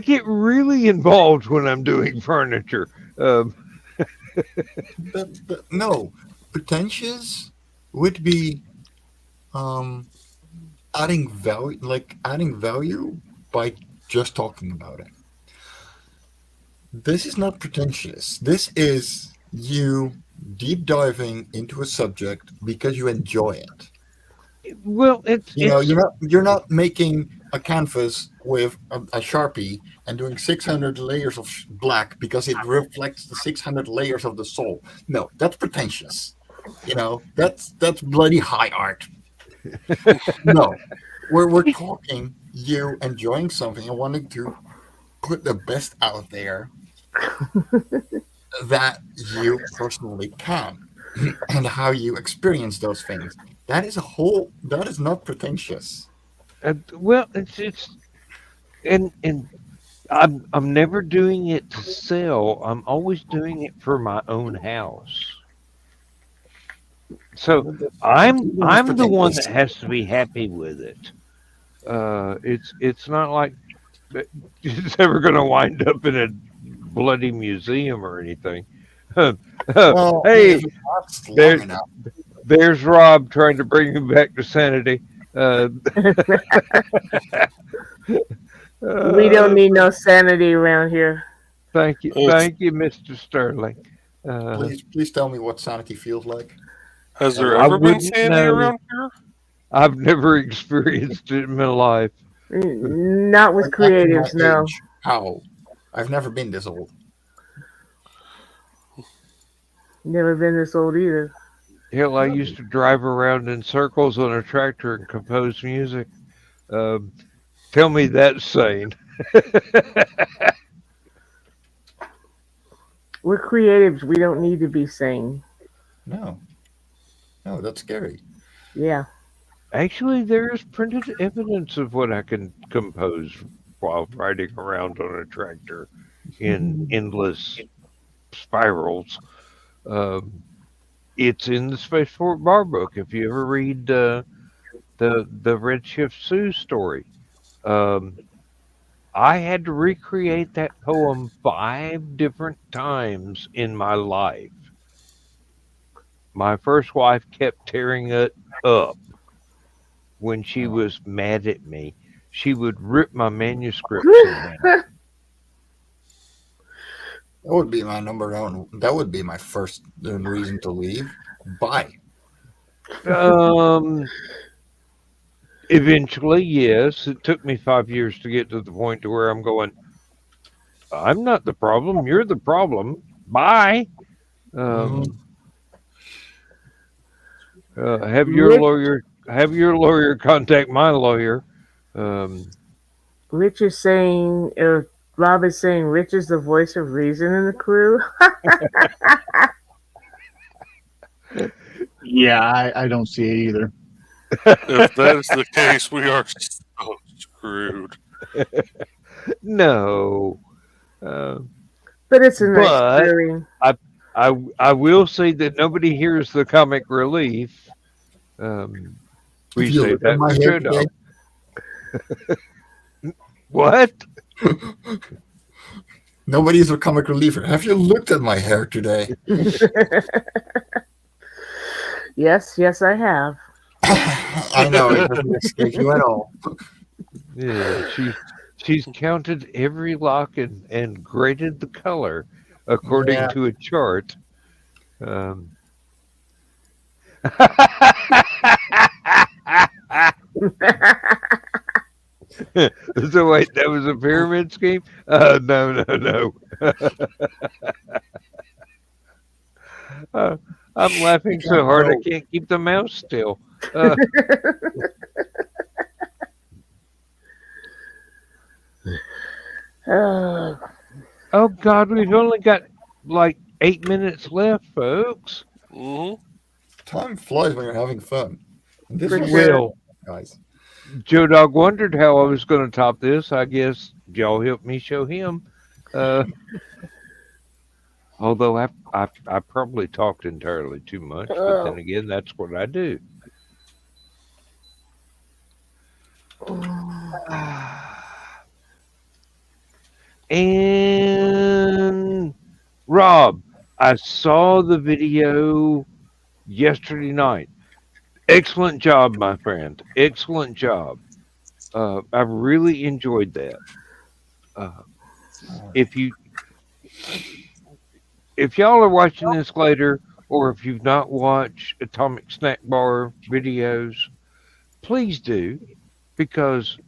get really involved when I'm doing furniture. No, pretentious would be adding value by just talking about it. This is not pretentious. This is you deep diving into a subject because you enjoy it. Well, it's You're not making a canvas with a Sharpie and doing 600 layers of black because it reflects the 600 layers of the soul. No, that's pretentious. That's bloody high art. No, we're talking you enjoying something and wanting to put the best out there that you personally can and how you experience those things. That is not pretentious. well, it's and I'm never doing it to sell. I'm always doing it for my own house. So I'm the one that has to be happy with it. It's not like it's ever going to wind up in a bloody museum or anything. Well, Hey, if it lasts long there, enough. there's Rob trying to bring me back to sanity. We don't need no sanity around here. Thank you, Mr. Sterling. Please tell me what sanity feels like. Has there I ever been wouldn't sandy know. around here? I've never experienced it in my life. Not with creatives, no. How? I've never been this old. Never been this old either. Hell, I used to drive around in circles on a tractor and compose music. Tell me that's sane. We're creatives. We don't need to be sane. No, that's scary. Yeah. Actually, there is printed evidence of what I can compose while riding around on a tractor in endless spirals. It's in the Spaceport Bar book. If you ever read the Redshift Sue story, I had to recreate that poem 5 different times in my life. My first wife kept tearing it up when she was mad at me. She would rip my manuscripts in half. That would be my number one. That would be my first reason to leave. Bye. Eventually, yes. It took me 5 years to get to the point to where I'm going, I'm not the problem. You're the problem. Bye. Have your lawyer contact my lawyer. Rich is saying, or Rob is saying, Rich is the voice of reason in the crew. Yeah, I don't see it either. If that is the case, we are so screwed. No. But it's a nice feeling. I will say that nobody hears the comic relief. We If you say look at that my with hair Joe today, Dog. What? nobody's a comic reliever. Have you looked at my hair today? Yes, I have. I know it doesn't escape you at all. Yeah, she's counted every lock and graded the color according Yeah. to a chart. Um, so wait, that was a pyramid scheme? No. uh, I'm laughing so hard I No. can't keep the mouse still. Uh, Oh, oh God, we've only got like 8 minutes left, folks. Hmm. Time flies when you're having fun. And this for was sure. Well, guys. Joe Dog wondered how I was going to top this. I guess y'all helped me show him. Uh, although I probably talked entirely too much, but then Oh. again, that's what I do. And Rob, I saw the video yesterday night. Excellent job, my friend. Excellent job. I really enjoyed that. Uh, if you if y'all are watching this later, or if you've not watched Atomic Snack Bar videos, please do, because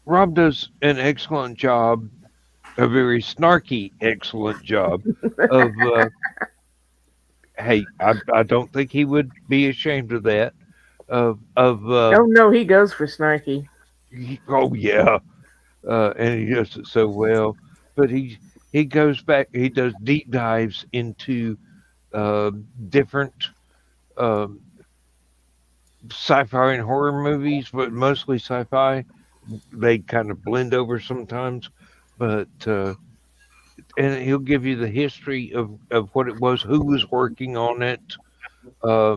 Rob does an excellent job, a very snarky, excellent job of. Hey, I don't think he would be ashamed of that. Oh no, he goes for snarky. Oh yeah, and he does it so well. But he goes back. He does deep dives into different um, sci-fi and horror movies, but mostly sci-fi. They kind of blend over sometimes, but and he'll give you the history of what it was, who was working on it, uh,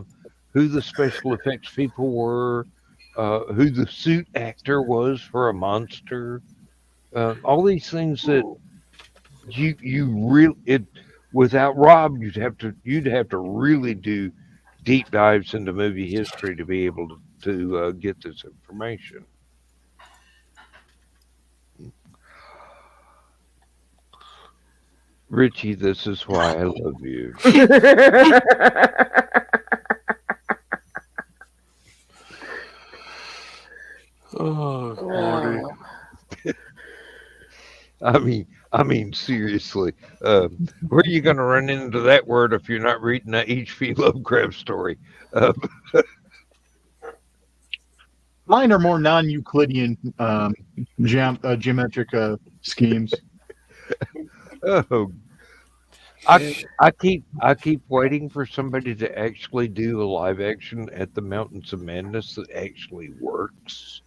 who the special effects people were, who the suit actor was for a monster. All these things that you really it without Rob you'd have to really do deep dives into movie history to be able to get this information. Richie, this is why I love you. Oh, Lordy. I mean, seriously, where are you going to run into that word if you're not reading a H.P. Lovecraft story? Mine are more non-Euclidean geometric schemes. Oh, I keep waiting for somebody to actually do a live action at the Mountains of Madness that actually works.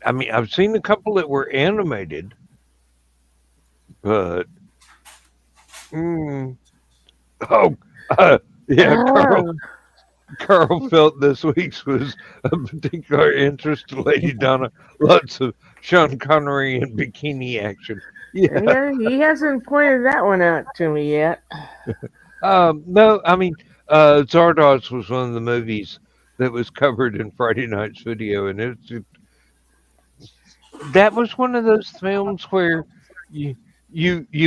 I mean, I've seen a couple that were animated, but mm, oh, yeah, Oh, Carl felt this week's was a particular interest to Lady Donna. Lots of Sean Connery and bikini action. Yeah. yeah, he hasn't pointed that one out to me yet. No, I mean, Zardoz was one of the movies that was covered in Friday night's video, and that was one of those films where you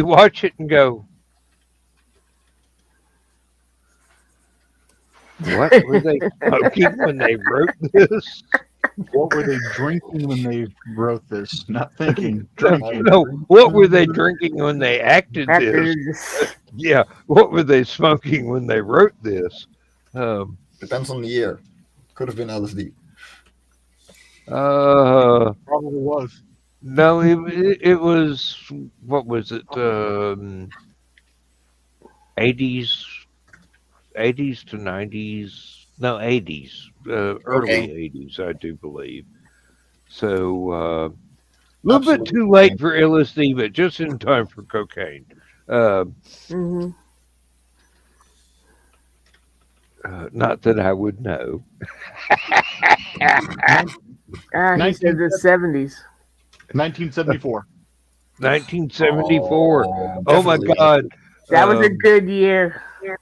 watch it and go, "What were they smoking when they wrote this?" What were they drinking when they wrote this? Not thinking, No, drinking. no, what were they drinking when they acted this? Actors. Yeah, what were they smoking when they wrote this? Depends on the year. Could have been LSD. Probably was. No, it was, what was it? 80s, 80s to 90s. No, 80s, early 80s, I do believe. So a little bit too late for LSD, but just in time for cocaine. hmm Not that I would know. He said the 70s. 1974. 1974. Oh, Oh my definitely. God. That was a good year. Yeah.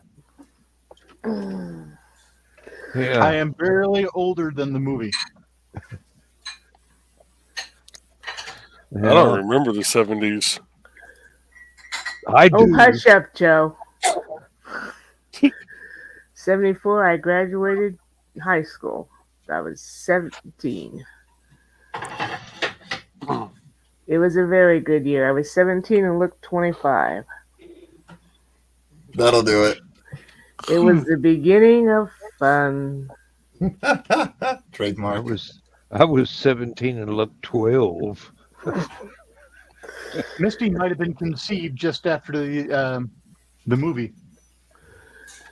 I am barely older than the movie. I don't remember the 70s. I do. Oh, hush up, Joe. 74, I graduated high school. I was 17. It was a very good year. I was 17 and looked 25. That'll do it. It was the beginning of fun. Trademark. I was 17 and looked 12. Misty might have been conceived just after the movie.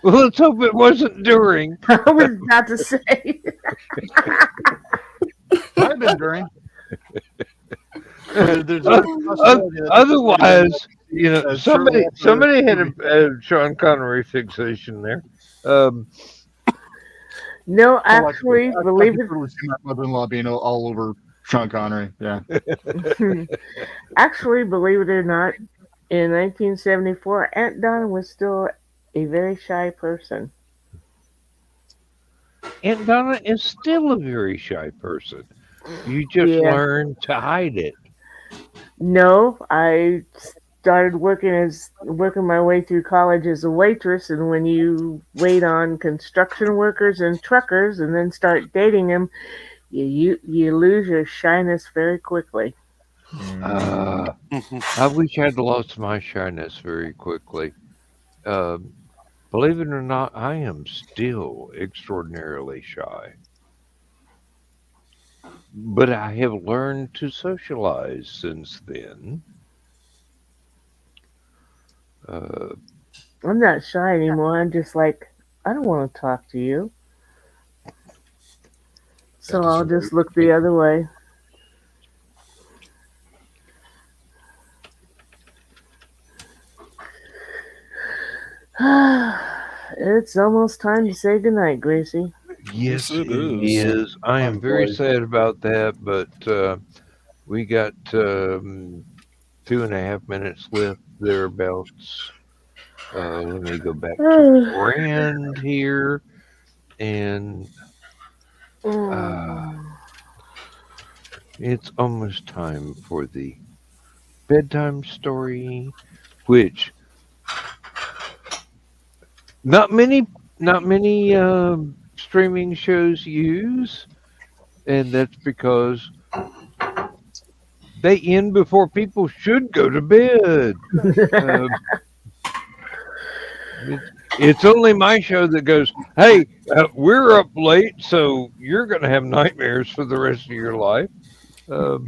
Well, let's hope it wasn't during. I was about to say. Might have been during. There's a possibility that- Otherwise, you know, shortly after somebody the had movie. a Sean Connery fixation there. No, I actually, could believe it. totally see my mother-in-law being all over Sean Connery. Yeah. Actually, believe it or not, in 1974, Aunt Donna was still a very shy person. Aunt Donna is still a very shy person. You just Yeah. learn to hide it. No, I started working my way through college as a waitress, and when you wait on construction workers and truckers, and then start dating them, you lose your shyness very quickly. I wish I'd lost my shyness very quickly. Believe it or not, I am still extraordinarily shy. But I have learned to socialize since then. I'm not shy anymore. I'm just like, I don't want to talk to you. So That is I'll very just look the other way. It's almost time to say goodnight, Gracie. Yes, it it is. is. I am very sad about that, but we got 2.5 minutes left thereabouts. Let me go back to Rand here, and it's almost time for the bedtime story, which not many streaming shows use, and that's because they end before people should go to bed. It's only my show that goes, hey, we're up late, so you're going to have nightmares for the rest of your life. That's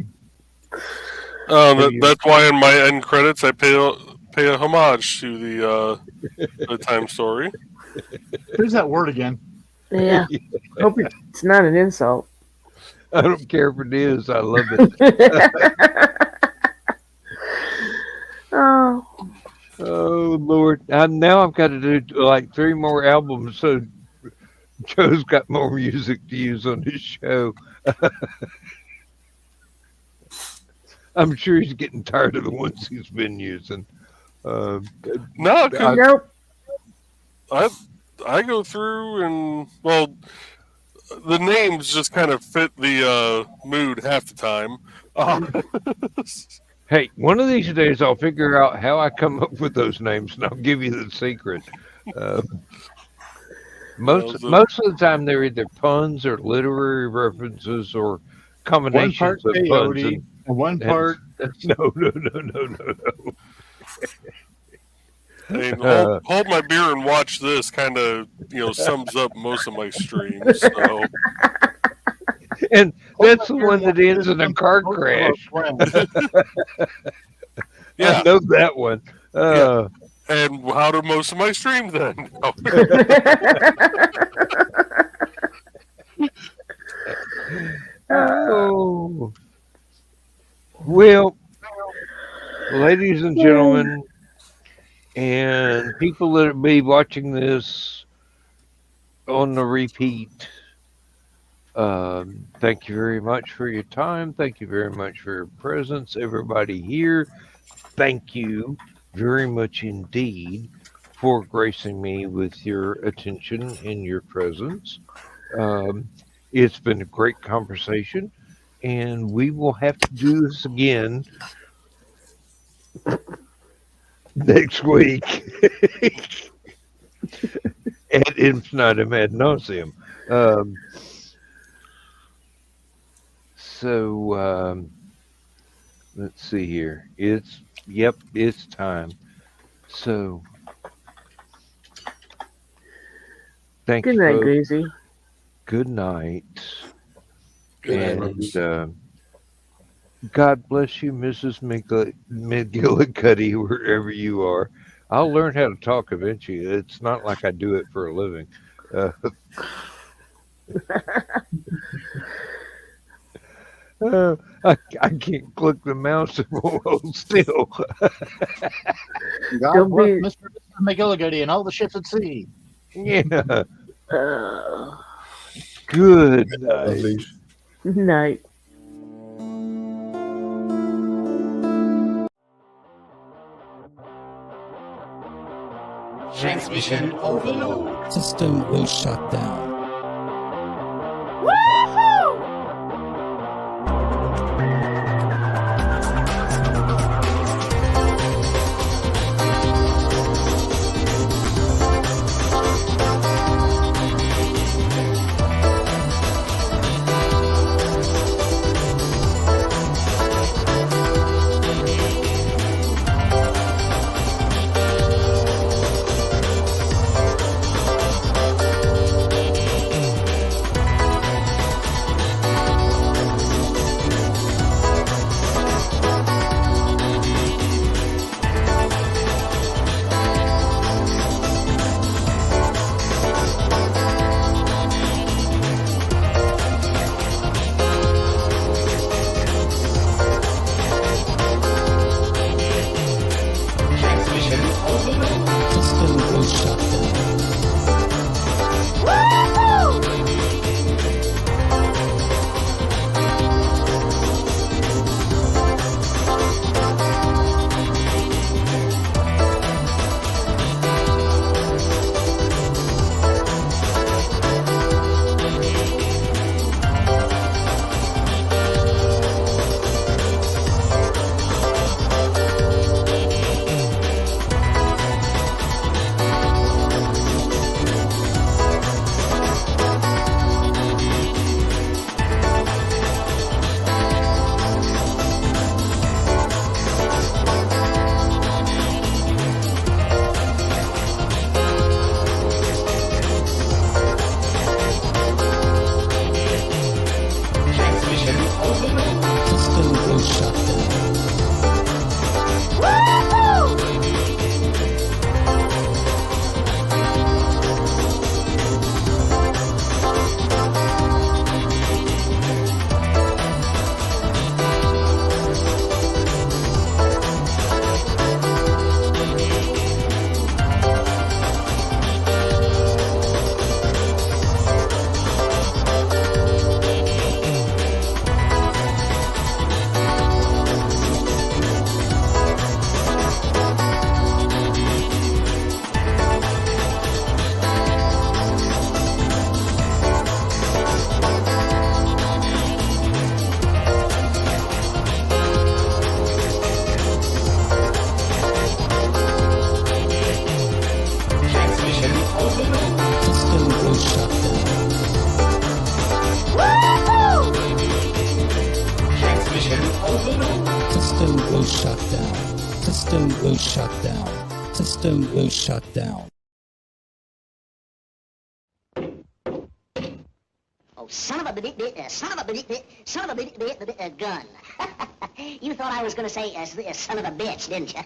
why in my end credits I pay a homage to the bedtime story. There's that word again. Yeah. Hope it's not an insult. I don't care if it is. I love it. Oh. Oh, Lord. Now I've got to do like 3 more albums, so Joe's got more music to use on his show. I'm sure he's getting tired of the ones he's been using. No, Nope. I go through and, well, the names just kind of fit the mood half the time. Hey, one of these days I'll figure out how I come up with those names, and I'll give you the secret. Most of the time they're either puns or literary references or One combinations part of puns. peyote, and one part. No. I mean, hold my beer and watch this kind of, sums up most of my streams. So. And that's the one that ends in a car crash. Yeah. I know that one. Yeah. And how do most of my streams then? Oh. Well, ladies and gentlemen, and people that will be watching this on the repeat, thank you very much for your time. Thank you very much for your presence, everybody here. Thank you very much indeed for gracing me with your attention and your presence. It's been a great conversation, and we will have to do this again next week ad infinitum ad nauseum. So let's see here. It's time. So thank Good you, night, folks. Greasy. Good night. Good night, And folks. God bless you, Mrs. McGillicuddy, wherever you are. I'll learn how to talk eventually. It's not like I do it for a living. I can't click the mouse and won't hold still. God Don't bless be- Mr. McGillicuddy and all the ships at sea. Yeah. Good night. Night. Transmission overload. System will shut down. System will shut down. Transmission overload. System will shut down. Transmission overload. System will shut down. Transmission overload. System will shut down. System will shut down. System will shut down. Oh, son of a gun. You thought I was going to say son of a bitch, didn't you?